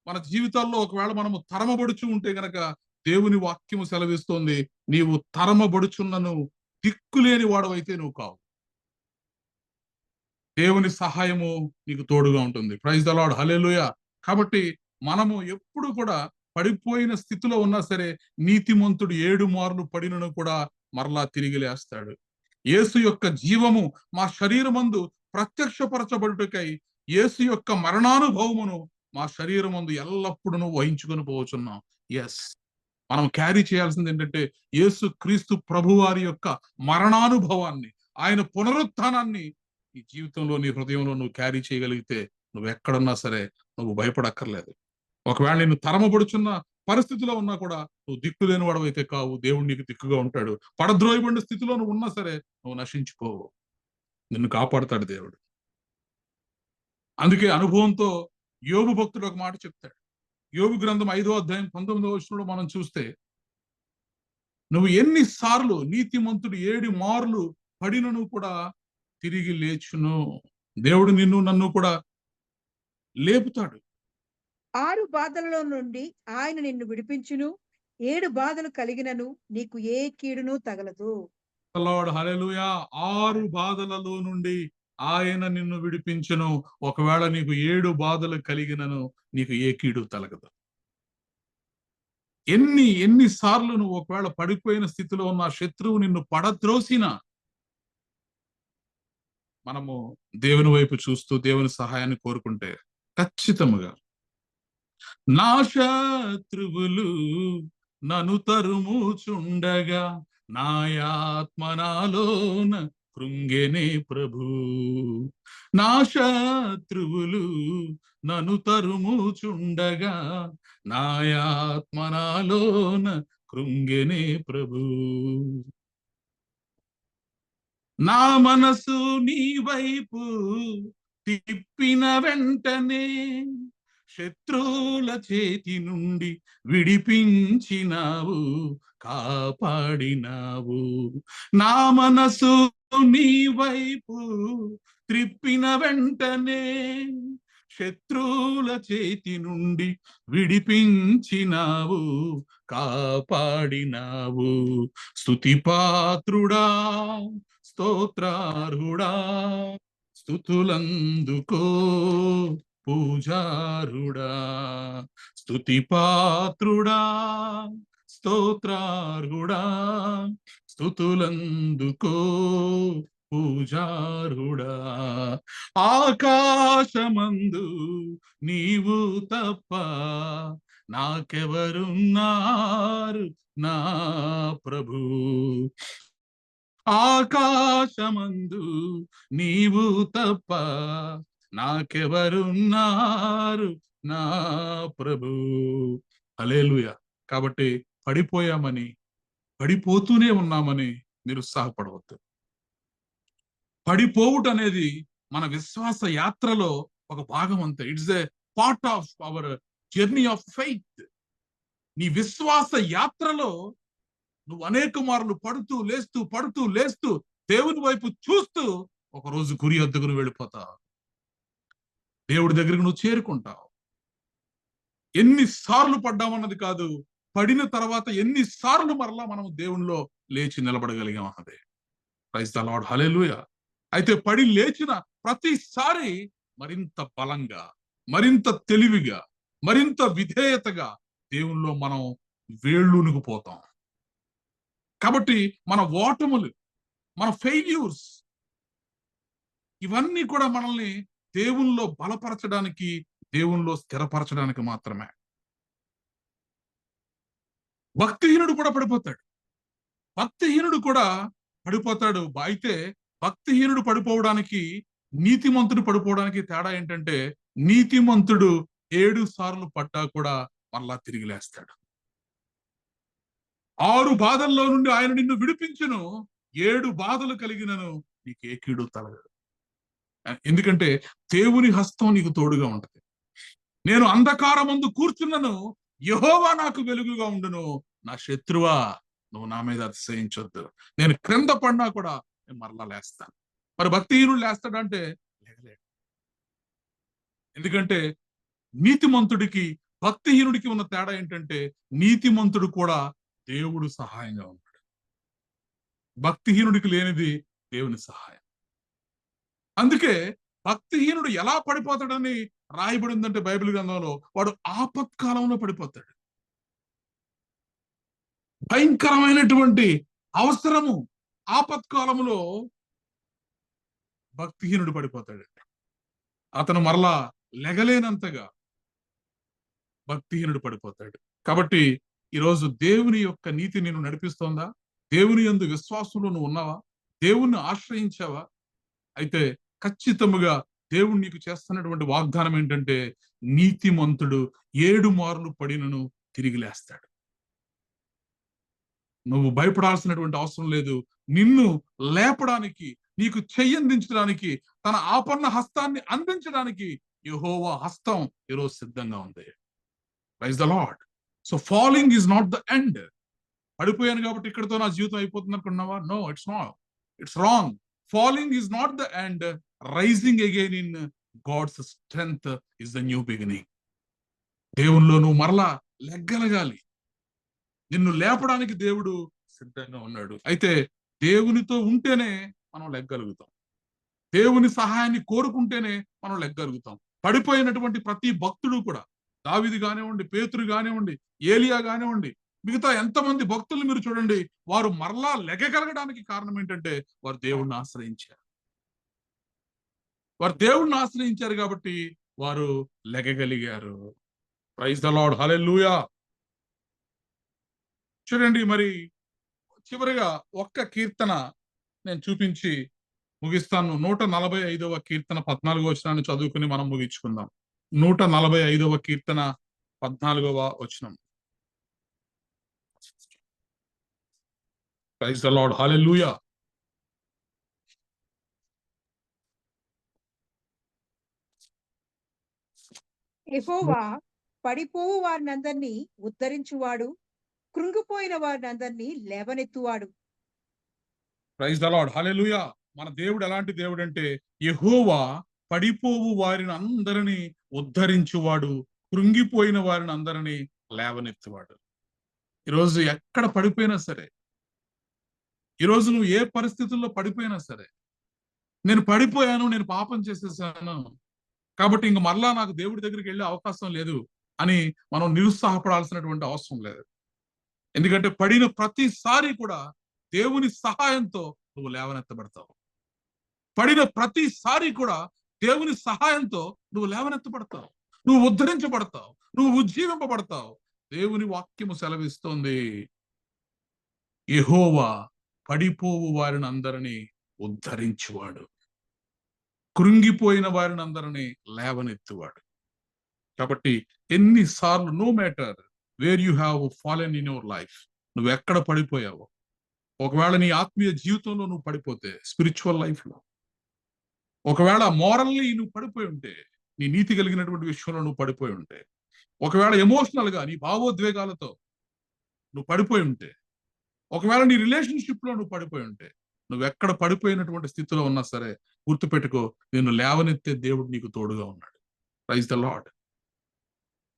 మన జీవితాల్లో ఒకవేళ మనము తరమబడుచు ఉంటే గనక దేవుని వాక్యము సెలవిస్తోంది, నీవు తరమబడుచున్నను దిక్కులేని వాడవైతే నువ్వు కావు. దేవుని సహాయము నీకు తోడుగా ఉంటుంది. ప్రైజ్ ద లార్డ్, హల్లెలూయా. కాబట్టి మనము ఎప్పుడు కూడా పడిపోయిన స్థితిలో ఉన్నా సరే నీతిమంతుడు 7 మార్లు పడినను కూడా మరలా తిరిగి లేస్తాడు. యేసు యొక్క జీవము మా శరీరమందు ప్రత్యక్షపరచబడుటకై యేసు యొక్క మరణానుభవమును మా శరీరమందు ఎల్లప్పుడూ వహించుకొని పోవచున్నాం. ఎస్, మనం క్యారీ చేయాల్సింది ఏంటంటే యేసు క్రీస్తు ప్రభువారి యొక్క మరణానుభవాన్ని, ఆయన పునరుత్థానాన్ని ఈ జీవితంలో నీ హృదయంలో నువ్వు క్యారీ చేయగలిగితే నువ్వు ఎక్కడున్నా సరే నువ్వు భయపడక్కర్లేదు. ఒకవేళ నేను తరమబడుచున్న పరిస్థితిలో ఉన్నా కూడా నువ్వు దిక్కు లేని వాడవైతే కావు, దేవుడు నీకు దిక్కుగా ఉంటాడు. పడద్రోయబడిన స్థితిలో నువ్వు ఉన్నా సరే నువ్వు నశించిపోవు, నిన్ను కాపాడుతాడు దేవుడు. అందుకే అనుభవంతో యోబు భక్తుడు ఒక మాట చెప్తాడు. యోబు గ్రంథం 5వ అధ్యాయం 19వ వచనంలో మనం చూస్తే, నువ్వు ఎన్నిసార్లు నీతిమంతుడు 7 మార్లు పడినను కూడా తిరిగి లేచును. దేవుడు నిన్ను నన్ను కూడా లేపుతాడు. 6 బాధలలో నుండి ఆయన నిన్ను విడిపించును. 7 బాధలు కలిగినను నీకు ఏ కీడును తగలదు. లార్డ్ హల్లెలూయా. 6 బాధలలో నుండి ఆయన నిన్ను విడిపించును. ఒకవేళ నీకు 7 బాధలు కలిగినను నీకు ఏ కీడు తలగదు. ఎన్నిసార్లు నువ్వు ఒకవేళ పడిపోయిన స్థితిలో ఉన్న శత్రువు నిన్ను పడద్రోసినా మనము దేవుని వైపు చూస్తూ దేవుని సహాయాన్ని కోరుకుంటే ఖచ్చితంగా, నా శత్రువులు నన్ను తరుముచుండగా నాయాత్మ నాలోన కృంగెనే ప్రభు. నా శత్రువులు నన్ను తరుముచుండగా నాయాత్మ నాలోన కృంగెనే ప్రభు. నా మనసు నీ వైపు తిప్పిన వెంటనే శత్రువుల చేతి నుండి విడిపించినావు, కాపాడినావు. నా మనసు నీ వైపు త్రిప్పిన వెంటనే శత్రువుల చేతి నుండి విడిపించినావు, కాపాడినావు. స్తుతిపాత్రుడా, స్తోత్రార్హుడా, స్తుతులందుకో పూజారుడా. స్తుతిపాత్రుడా, స్తోత్రార్హుడా, స్తుతులందుకో పూజారుడా. ఆకాశమందు నీవు తప్ప నాకెవరున్నారు నా ప్రభు. ఆకాశమందు నీవు తప్ప నాకెవరున్నారు నా ప్రభు. హల్లెలూయా. కాబట్టి పడిపోయామని, పడిపోతూనే ఉన్నామని నిరుత్సాహపడవద్దు. పడిపోవుట అనేది మన విశ్వాస యాత్రలో ఒక భాగం అంతే. It's a part of our journey of faith. నీ విశ్వాస యాత్రలో నువ్వు అనేక మార్లు పడుతూ లేస్తూ దేవుని వైపు చూస్తూ ఒక రోజు గురి వద్దకు నువ్వు వెళ్ళిపోతావు. దేవుడి దగ్గరికి నువ్వు చేరుకుంటావు. ఎన్నిసార్లు పడ్డామన్నది కాదు, పడిన తర్వాత ఎన్నిసార్లు మరలా మనం దేవునిలో లేచి నిలబడగలిగాం అన్నదే. ప్రైజ్ ది లార్డ్, హల్లెలూయా. అయితే పడి లేచిన ప్రతిసారి మరింత బలంగా, మరింత తెలివిగా, మరింత విధేయతగా దేవునిలో మనం వేళ్ళూనుకు పోతాం. కాబట్టి మన ఓటములు, మన ఫెయిల్యూర్స్ ఇవన్నీ కూడా మనల్ని దేవునిలో బలపరచడానికి, దేవునిలో స్థిరపరచడానికి మాత్రమే. భక్తిహీనుడు కూడా పడిపోతాడు. అయితే భక్తిహీనుడు పడిపోవడానికి, నీతిమంతుడు పడిపోవడానికి తేడా ఏంటంటే, నీతిమంతుడు 7 సార్లు పడ్డా కూడా మళ్ళా తిరిగి లేస్తాడు. 6 బాధల్లో నుండి ఆయన నిన్ను విడిపించును. 7 బాధలు కలిగినను నీకు ఏ కీడు తలగదు. ఎందుకంటే దేవుని హస్తం నీకు తోడుగా ఉంటది. నేను అంధకారమందు కూర్చున్నను, యెహోవా నాకు వెలుగుగా ఉండును. నా శత్రువా, నువ్వు నా మీద అతిశయించొద్దు. నేను క్రింద పడినా కూడా నేను మరలా లేస్తాను. మరి భక్తిహీనుడు లేస్తాడంటే లేగలేడు. ఎందుకంటే నీతిమంతుడికి భక్తిహీనుడికి ఉన్న తేడా ఏంటంటే, నీతిమంతుడు కూడా దేవుడు సహాయంగా ఉన్నాడు. భక్తిహీనుడికి లేనిది దేవుని సహాయం. అందుకే భక్తిహీనుడు ఎలా పడిపోతాడని రాయబడి ఉందంటే బైబిల్ గ్రంథంలో, వాడు ఆపత్కాలంలో పడిపోతాడు. భయంకరమైనటువంటి అవసరము ఆపత్కాలములో భక్తిహీనుడు పడిపోతాడు. అతను మరలా లెగలేనంతగా భక్తిహీనుడు పడిపోతాడు. కాబట్టి ఈరోజు దేవుని యొక్క నీతి నిన్ను నడిపిస్తోందా? దేవుని యందు విశ్వాసంలో నువ్వు ఉన్నావా? దేవుణ్ణి ఆశ్రయించావా? అయితే ఖచ్చితముగా దేవుడు నీకు చేస్తున్నటువంటి వాగ్దానం ఏంటంటే, నీతిమంతుడు 7 మార్లు పడినను తిరిగి లేస్తాడు. నువ్వు భయపడాల్సినటువంటి అవసరం లేదు. నిన్ను లేపడానికి, నీకు చెయ్యందించడానికి, తన ఆపన్న హస్తాన్ని అందించడానికి యెహోవా హస్తం ఈరోజు సిద్ధంగా ఉంది. Praise the lord. So falling is not the end. పడిపోయాను కాబట్టి ఇక్కడితో నా జీవితం అయిపోతుంది అనుకున్నావా? No, it's not. It's wrong. Falling is not the end. Rising again in God's strength is the new beginning. దేవునిలో నువ్వు మరలా లెగ్గలగాలి. నిన్ను లేపడానికి దేవుడు సిద్ధంగా ఉన్నాడు. అయితే దేవునితో ఉంటేనే మనం లెగ్గలుగుతాం. దేవుని సహాయాన్ని కోరుకుంటేనే మనం లెగ్గలుగుతాం. పడిపోయినటువంటి ప్రతి భక్తుడు కూడా, దావీదు కానివ్వండి, పేతురు కానివ్వండి, ఏలియా కానివ్వండి, మిగతా ఎంతమంది భక్తులు మీరు చూడండి, వారు మరలా లెగగలగడానికి కారణం ఏంటంటే వారు దేవుణ్ణి ఆశ్రయించారు. వారు దేవుణ్ణి ఆశ్రయించారు కాబట్టి వారు లెగగలిగారు. Praise the Lord. హల్లెలూయా. చూడండి, మరి చివరిగా ఒక్క కీర్తన నేను చూపించి ముగిస్తాను. 145వ కీర్తన 14వ వచనాన్ని చదువుకుని మనం ముగించుకుందాం. 145వ కీర్తన 14వ వచనం. Praise the Lord. హల్లెలూయా. యెహోవా పడిపోవు వారినందరినీ ఉద్ధరించువాడు, కృంగిపోయిన వారినందరినీ లేవనెత్తువాడు. Praise the Lord. హల్లెలూయా. మన దేవుడు ఎలాంటి దేవుడు అంటే, యెహోవా పడిపోవు వారిని అందరినీ ఉద్ధరించువాడు, కృంగిపోయిన వారిని అందరినీ లేవనెత్తువాడు. ఈరోజు ఎక్కడ పడిపోయినా సరే, ఈరోజు నువ్వు ఏ పరిస్థితుల్లో పడిపోయినా సరే, నేను పడిపోయాను, నేను పాపం చేసేసాను కాబట్టి ఇంక మరలా నాకు దేవుడి దగ్గరికి వెళ్ళే అవకాశం లేదు అని మనం నిరుత్సాహపడాల్సినటువంటి అవసరం లేదు. ఎందుకంటే పడిన ప్రతిసారి కూడా దేవుని సహాయంతో నువ్వు లేవనెత్తబడతావు. పడిన ప్రతిసారి కూడా దేవుని సహాయంతో నువ్వు లేవనెత్తబడతావు, నువ్వు ఉద్ధరించబడతావు, నువ్వు ఉజ్జీవింపబడతావు. దేవుని వాక్యము సెలవిస్తోంది, యెహోవా పడిపోవు వారిని అందరినీ ఉద్ధరించువాడు, కృంగిపోయిన వారిని అందరినీ లేవనెత్తువాడు. కాబట్టి ఎన్నిసార్లు, no matter where you have fallen in your life, నువ్వు ఎక్కడ పడిపోయావో, ఒకవేళ నీ ఆత్మీయ జీవితంలో నువ్వు పడిపోతే, స్పిరిచువల్ లైఫ్ లో ఒకవేళ మోరల్లీ నువ్వు పడిపోయి ఉంటే, నీ నీతి కలిగినటువంటి విషయంలో నువ్వు పడిపోయి ఉంటే, ఒకవేళ ఎమోషనల్ గా నీ భావోద్వేగాలతో నువ్వు పడిపోయి ఉంటే, ఒకవేళ నీ రిలేషన్షిప్ లో నువ్వు పడిపోయి ఉంటే, నువ్వు ఎక్కడ పడిపోయినటువంటి స్థితిలో ఉన్నా సరే గుర్తుపెట్టుకో, నిన్ను లేవనెత్తే దేవుడు నీకు తోడుగా ఉన్నాడు. Praise the Lord.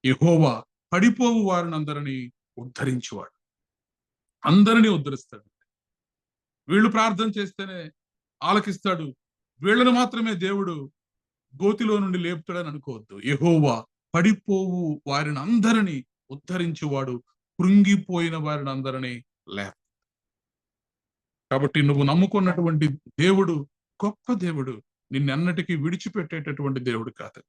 యెహోవా పడిపోవు వారిని అందరినీ ఉద్ధరించువాడు, అందరినీ ఉద్ధరిస్తాడు. వీళ్ళు ప్రార్థన చేస్తేనే ఆలకిస్తాడు, వీళ్ళని మాత్రమే దేవుడు గోతిలో నుండి లేపుతాడని అనుకోవద్దు. యెహోవా పడిపోవు వారిని అందరినీ ఉద్ధరించువాడు, కృంగిపోయిన వారిని అందరినీ లేపు. కాబట్టి నువ్వు నమ్ముకున్నటువంటి దేవుడు గొప్ప దేవుడు, నిన్నెన్నటికీ విడిచిపెట్టేటటువంటి దేవుడు కాదు.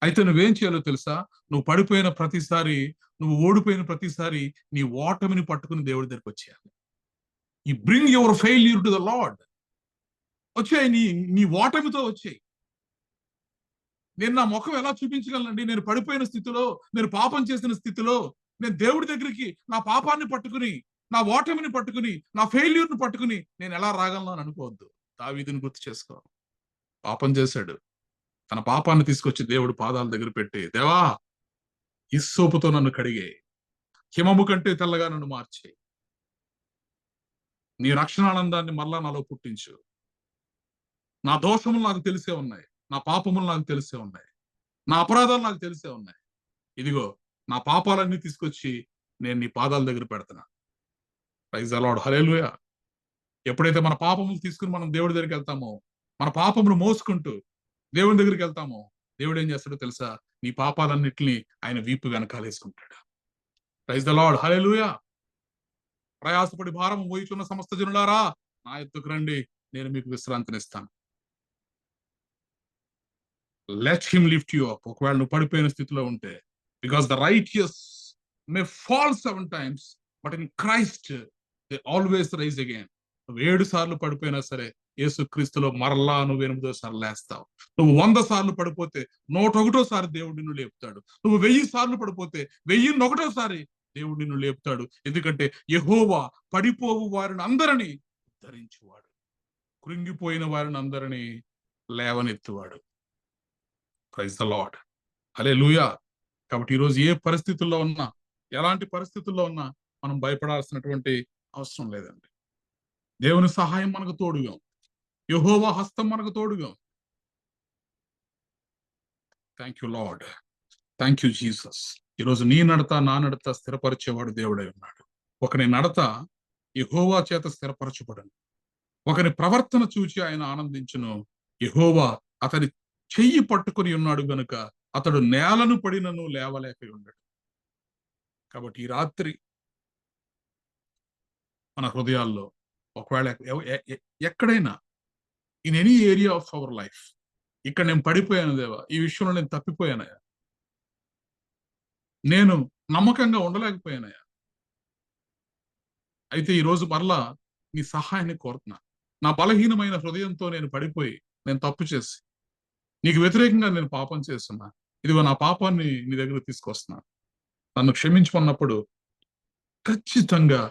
అయితే నువ్వేం చేయాలో తెలుసా? నువ్వు పడిపోయిన ప్రతిసారి, నువ్వు ఓడిపోయిన ప్రతిసారి నీ ఓటమిని పట్టుకుని దేవుడి దగ్గరికి వచ్చేయాలి. ఈ bring your failure to the lord. వచ్చాయి, నీ ఓటమితో వచ్చాయి. నేను నా ముఖం ఎలా చూపించగలనండి? నేను పడిపోయిన స్థితిలో, నేను పాపం చేసిన స్థితిలో, నేను దేవుడి దగ్గరికి నా పాపాన్ని పట్టుకుని, నా ఓటమిని పట్టుకుని, నా ఫెయిల్యూర్ని పట్టుకుని నేను ఎలా రాగలను అని అనుకోవద్దు. దావీదుని గుర్తు చేసుకో. పాపం చేశాడు, తన పాపాన్ని తీసుకొచ్చి దేవుడు పాదాల దగ్గర పెట్టి, దేవా హిస్సోపుతో నన్ను కడిగే, హిమము కంటే తెల్లగా నన్ను మార్చే, నీ రక్షణానందాన్ని మరలా నాలో పుట్టించు. నా దోషములు నాకు తెలిసే ఉన్నాయి, నా పాపములు నాకు తెలిసే ఉన్నాయి, నా అపరాధాలు నాకు తెలిసే ఉన్నాయి. ఇదిగో నా పాపాలన్నీ తీసుకొచ్చి నేను నీ పాదాల దగ్గర పెడతాను. Praise the Lord. హల్లెలూయా. ఎప్పుడైతే మన పాపములు తీసుకుని మనం దేవుడి దగ్గరికి వెళ్తామో, మన పాపములు మోసుకుంటూ దేవుని దగ్గరికి వెళ్తామో దేవుడు ఏం చేస్తాడో తెలుసా? నీ పాపాలన్నిటిని ఆయన వీపు వెనకాలేసుకుంటాడు. ప్రైజ్ ద లార్డ్, హల్లెలూయా. ప్రయాసపడి భారం మోయుచున్న సమస్త జనులారా నా ఎద్దుకు రండి, నేను మీకు విశ్రాంతినిస్తాను. Let him lift you up. ఒకవేళ నువ్వు పడిపోయిన స్థితిలో ఉంటే, because the righteous may fall 7 times but in Christ they always rise again. నువ్వు 7 సార్లు పడిపోయినా సరే యేసు క్రీస్తులో మరలా నువ్వు 8వ సార్లు లేస్తావు. నువ్వు 100 సార్లు పడిపోతే 101వ సారి దేవుడు నిన్ను లేపుతాడు. నువ్వు 1000 సార్లు పడిపోతే 1001వ సారి దేవుడు నిన్ను లేపుతాడు. ఎందుకంటే యెహోవా పడిపోవు వారిని అందరినీ ఉద్ధరించువాడు, కృంగిపోయిన వారిని అందరినీ లేవనెత్తువాడు. ప్రైజ్ ద లార్డ్, హల్లెలూయా. కాబట్టి ఈరోజు ఏ పరిస్థితుల్లో ఉన్నా, ఎలాంటి పరిస్థితుల్లో ఉన్నా మనం భయపడాల్సినటువంటి అవసరం లేదండి. దేవుని సహాయం మనకు తోడుగా ఉంది. యెహోవా హస్తం మనకు తోడుగా ఉంది. Thank you lord, thank you Jesus. ఈరోజు నీ నడత నా నడత స్థిరపరిచేవాడు దేవుడై ఉన్నాడు. ఒకని నడత యెహోవా చేత స్థిరపరచబడను, ఒకని ప్రవర్తన చూచి ఆయన ఆనందించును. యెహోవా అతని చెయ్యి పట్టుకొని ఉన్నాడు గనుక అతడు నేలను పడినను లేవలేక ఉన్నాడు. కాబట్టి ఈ రాత్రి మన హృదయాల్లో ఒకవేళ ఎక్కడైనా in any area of our life, ఇక్కడ నేను పడిపోయాను దేవా, ఈ విషయంలో నేను తప్పిపోయానయ్యా, నేను నమ్మకంగా ఉండలేకపోయానయ్యా, అయితే ఈరోజు మరలా నీ సహాయాన్ని కోరుతున్నా. నా బలహీనమైన హృదయంతో నేను పడిపోయి, నేను తప్పు చేసి నీకు వ్యతిరేకంగా నేను పాపం చేస్తున్నా, ఇదిగో నా పాపాన్ని నీ దగ్గర తీసుకొస్తున్నా, నన్ను క్షమించుకున్నప్పుడు ఖచ్చితంగా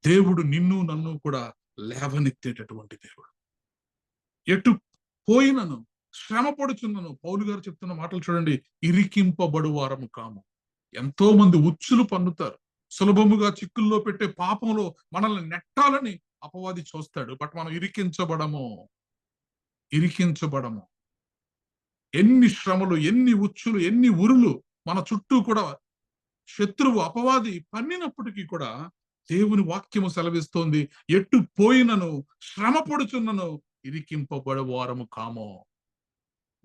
దేవుడు నిన్ను నన్ను కూడా లేవనెత్తేటటువంటి దేవుడు. ఎటు పోయినను శ్రమ పడుచున్నను, పౌలు గారు చెప్తున్న మాటలు చూడండి, ఇరికింపబడు వారము కాము. ఎంతో మంది ఉచ్చులు పన్నుతారు, సులభముగా చిక్కుల్లో పెట్టే పాపంలో మనల్ని నెట్టాలని అపవాది చూస్తాడు. బట్ మనం ఇరికించబడము. ఎన్ని శ్రమలు, ఎన్ని ఉచ్చులు, ఎన్ని ఉరులు మన చుట్టూ కూడా శత్రువు అపవాది పన్నినప్పటికీ కూడా దేవుని వాక్యము సెలవిస్తోంది, ఎట్టు పోయినను శ్రమ పడుచున్నను ఇరికింపబడే వారము కామో.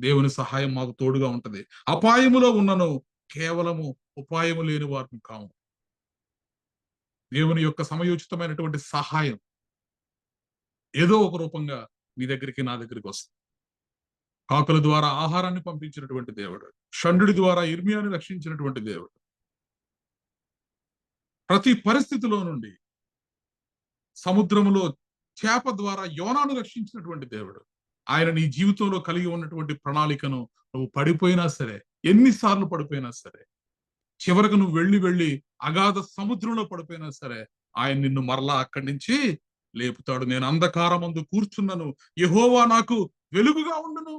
దేవుని సహాయం మాకు తోడుగా ఉంటది. అపాయములో ఉన్నను కేవలము ఉపాయము లేని వారిని కాము. దేవుని యొక్క సమయోచితమైనటువంటి సహాయం ఏదో ఒక రూపంగా నీ దగ్గరికి నా దగ్గరికి వస్తుంది. కాకుల ద్వారా ఆహారాన్ని పంపించినటువంటి దేవుడు, షండుడి ద్వారా ఇర్మియాని రక్షించినటువంటి దేవుడు, ప్రతి పరిస్థితిలో నుండి సముద్రములో చేప ద్వారా యోనాను రక్షించినటువంటి దేవుడు, ఆయన నీ జీవితంలో కలిగి ఉన్నటువంటి ప్రణాళికను నువ్వు పడిపోయినా సరే, ఎన్నిసార్లు పడిపోయినా సరే, చివరకు నువ్వు వెళ్ళి అగాధ సముద్రంలో పడిపోయినా సరే, ఆయన నిన్ను మరలా అక్కడి నుంచి లేపుతాడు. నేను అంధకారమందు కూర్చున్నను, యెహోవా నాకు వెలుగుగా ఉండును.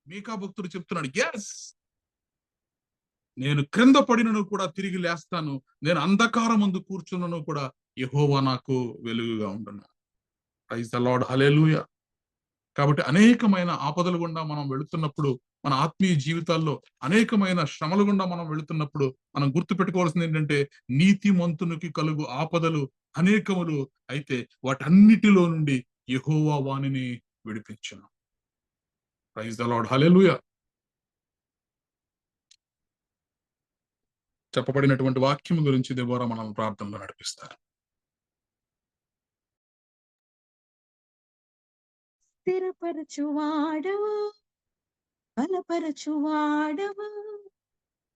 మీకా భక్తుడు చెప్తున్నాడు, ఎస్, నేను క్రింద పడినను కూడా తిరిగి లేస్తాను, నేను అంధకారమందు కూర్చున్నను కూడా యెహోవా నాకు వెలుగుగా ఉండును. ప్రైజ్ ద లార్డ్, హల్లెలూయా. కాబట్టి అనేకమైన ఆపదల గుండా మనం వెళుతున్నప్పుడు, మన ఆత్మీయ జీవితాల్లో అనేకమైన శ్రమల గుండా మనం వెళుతున్నప్పుడు మనం గుర్తుపెట్టుకోవాల్సింది ఏంటంటే, నీతిమంతునికి కలుగు ఆపదలు అనేకములు, అయితే వాటన్నిటిలో నుండి యెహోవా వానిని విడిపించును. ప్రైజ్ ద లార్డ్, హల్లెలూయా. చెప్పబడినటువంటి వాక్యం గురించి దెబోరా మనం ప్రార్థనలో నడిపిస్తారు. స్థిరపరచువాడవు, బలపరచువాడవు,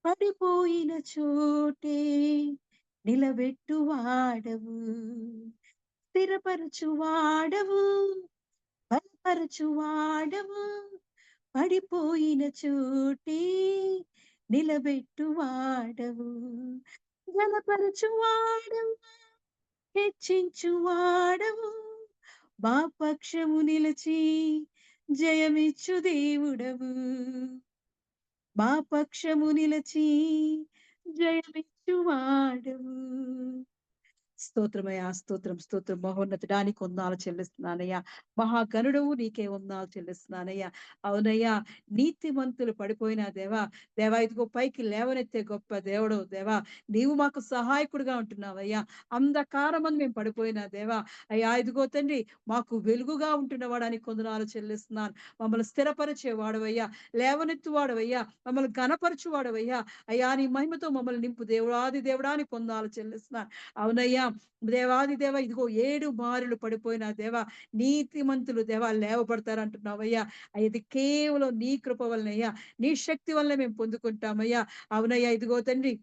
పడిపోయిన చోటే నిలబెట్టువాడవు. స్థిరపరచువాడవు, బలపరచువాడవు, పడిపోయిన చోటే నిలబెట్టువాడవు. బలపరచువాడవు, హెచ్చించువాడవు, మా పక్షము నిలిచి జయమిచ్చు దేవుడవు. మా పక్షము నిలిచి జయమిచ్చువాడవు. స్తోత్రమయ్యా, స్తోత్రం, స్తోత్రం. మహోన్నతుడానికి వందనాలు చెల్లిస్తున్నానయ్యా. మహాగణుడవు నీకే వందనాలు చెల్లిస్తున్నానయ్యా. అవునయ్యా, నీతిమంతులు పడిపోయిన దేవా, దేవా ఇదిగో పైకి లేవనెత్తే గొప్ప దేవుడవు దేవా. నీవు మాకు సహాయకుడిగా ఉంటున్నావయ్యా. అంధకారమందు మేము పడిపోయిన దేవా, అయ్యా ఇదిగో తండ్రి మాకు వెలుగుగా ఉంటున్నవాడానికి వందనాలు చెల్లిస్తున్నాను. మమ్మల్ని స్థిరపరిచేవాడవయ్యా, లేవనెత్తువాడవయ్యా, మమ్మల్ని ఘనపరచువాడవయ్యా. అయ్యా నీ మహిమతో మమ్మల్ని నింపు దేవుడాది దేవుడానికి వందనాలు చెల్లిస్తున్నాను. అవునయ్యా, దేవాది దేవ ఇదిగో 7 మారులు పడిపోయిన దేవా, నీతిమంతులు దేవా లేవబడతారంటున్నావయ్యా. ఇది కేవలం నీ కృప వలనయ్యా, నీ శక్తి వలన మేము పొందుకుంటామయ్యా. అవునయ్యా, ఇదిగో తండ్రి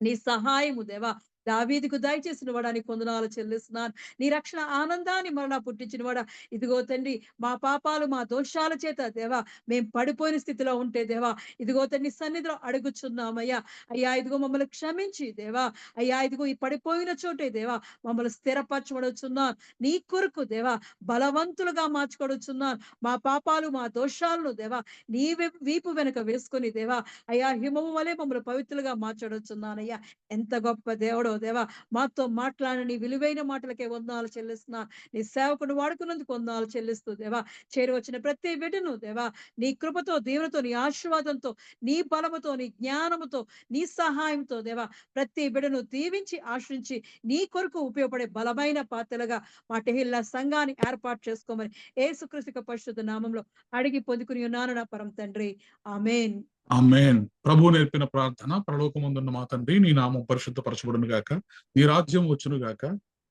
నీ సహాయము దేవా దావీదుకు దయచేసిన వాడానికి వందనాలు చెల్లిస్తున్నాను. నీ రక్షణ ఆనందాన్ని మరలా పుట్టించిన వాడా, ఇదిగో తండ్రి మా పాపాలు మా దోషాల చేత దేవా మేము పడిపోయిన స్థితిలో ఉంటే దేవా, ఇదిగో తండ్రి సన్నిధిలో అడుగుచున్నామయ్యా. అయ్యా ఇదిగో మమ్మల్ని క్షమించి దేవా, అయ్యా ఇదిగో ఈ పడిపోయిన చోటే దేవా మమ్మల్ని స్థిరపరచబడుచున్నాను. నీ కొరకు దేవా బలవంతులుగా మార్చుకొడుచున్నాను. మా పాపాలు మా దోషాలను దేవా నీ వీపు వెనుక వేసుకొని దేవా, అయ్యా హిమము వలె మమ్మల్ని పవిత్రులుగా మార్చడుచున్నానయ్యా. ఎంత గొప్ప దేవుడో దేవా, మాతో మాట్లాడిన నీ విలువైన మాటలకే వందనాలు చెల్లిస్తున్నా. నీ సేవకుని వాడుకున్నందుకు వందనాలు చెల్లిస్తూ దేవా, చేరి వచ్చిన ప్రతి బిడ్డను దేవా నీ కృపతో, దీవెనతో, నీ ఆశీర్వాదంతో, నీ బలముతో, నీ జ్ఞానముతో, నీ సహాయంతో దేవా ప్రతి బిడ్డను దీవించి ఆశ్రయించి నీ కొరకు ఉపయోగపడే బలమైన పాత్రలుగా మా టెహిల్లా సంఘాన్ని ఏర్పాటు చేసుకోమని యేసుక్రీస్తు పరిశుద్ధ నామంలో అడిగి పొందుకుని ఉన్నాను నా పరమ తండ్రి. ఆమేన్. ఆమేన్. ప్రభు నేర్పిన ప్రార్థన. పరలోకమందున్న మా తండ్రి, నీ నామం పరిశుద్ధపరచబడును గాక, నీ రాజ్యం వచ్చును గాక,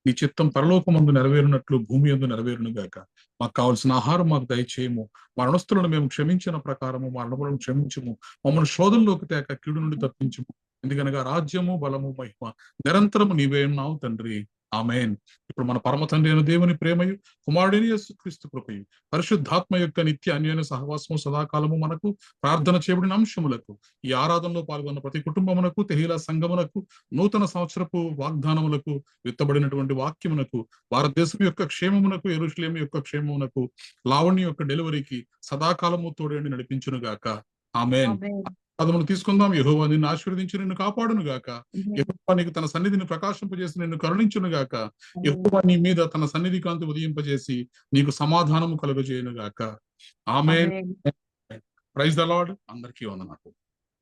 నీ చిత్తం పరలోకమందు నెరవేరునట్లు భూమి యందు నెరవేరును గాక. మాకు కావలసిన ఆహారం మాకు దయచేయము, మా రుణస్థులను మేము క్షమించిన ప్రకారము మా రుణములను క్షమించుము, మమ్మల్ని శోధనలోకి తేక కీడు నుండి తప్పించుము. ఎందుకనగా రాజ్యము, బలము, మహిమ నిరంతరము నీవే ఉన్నావు తండ్రి. ఆమేన్. ఇప్పుడు మన పరమ తండ్రి అయిన దేవుని ప్రేమయు, కుమారుడైన యేసుక్రీస్తు కృపయు, పరిశుద్ధాత్మ యొక్క నిత్య అన్యోన్య సహవాసము సదాకాలము మనకు, ప్రార్థన చేయబడిన అంశములకు, ఈ ఆరాధనలో పాల్గొన్న ప్రతి కుటుంబమునకు, తెహీలా సంఘమునకు, నూతన సంవత్సరపు వాగ్దానములకు, విత్తబడినటువంటి వాక్యమునకు, భారతదేశం యొక్క క్షేమమునకు, యెరూషలేము యొక్క క్షేమమునకు, లావణ్య యొక్క డెలివరీకి సదాకాలము తోడేండి నడిపించును గాక. ఆమేన్. ఆమేన్. పదములు తీసుకుందాం. యెహోవా నిన్ను ఆశీర్వదించి నిన్ను కాపాడును గాక. యెహోవా నీకు తన సన్నిధిని ప్రకాశింపజేసి నిన్ను కరుణించును గాక. యెహోవా నీ మీద తన సన్నిధి కాంతి ఉదయింపజేసి నీకు సమాధానము కలుగజేయును గాక. Amen. Amen. Praise the Lord. అందరికీ వందనాలు.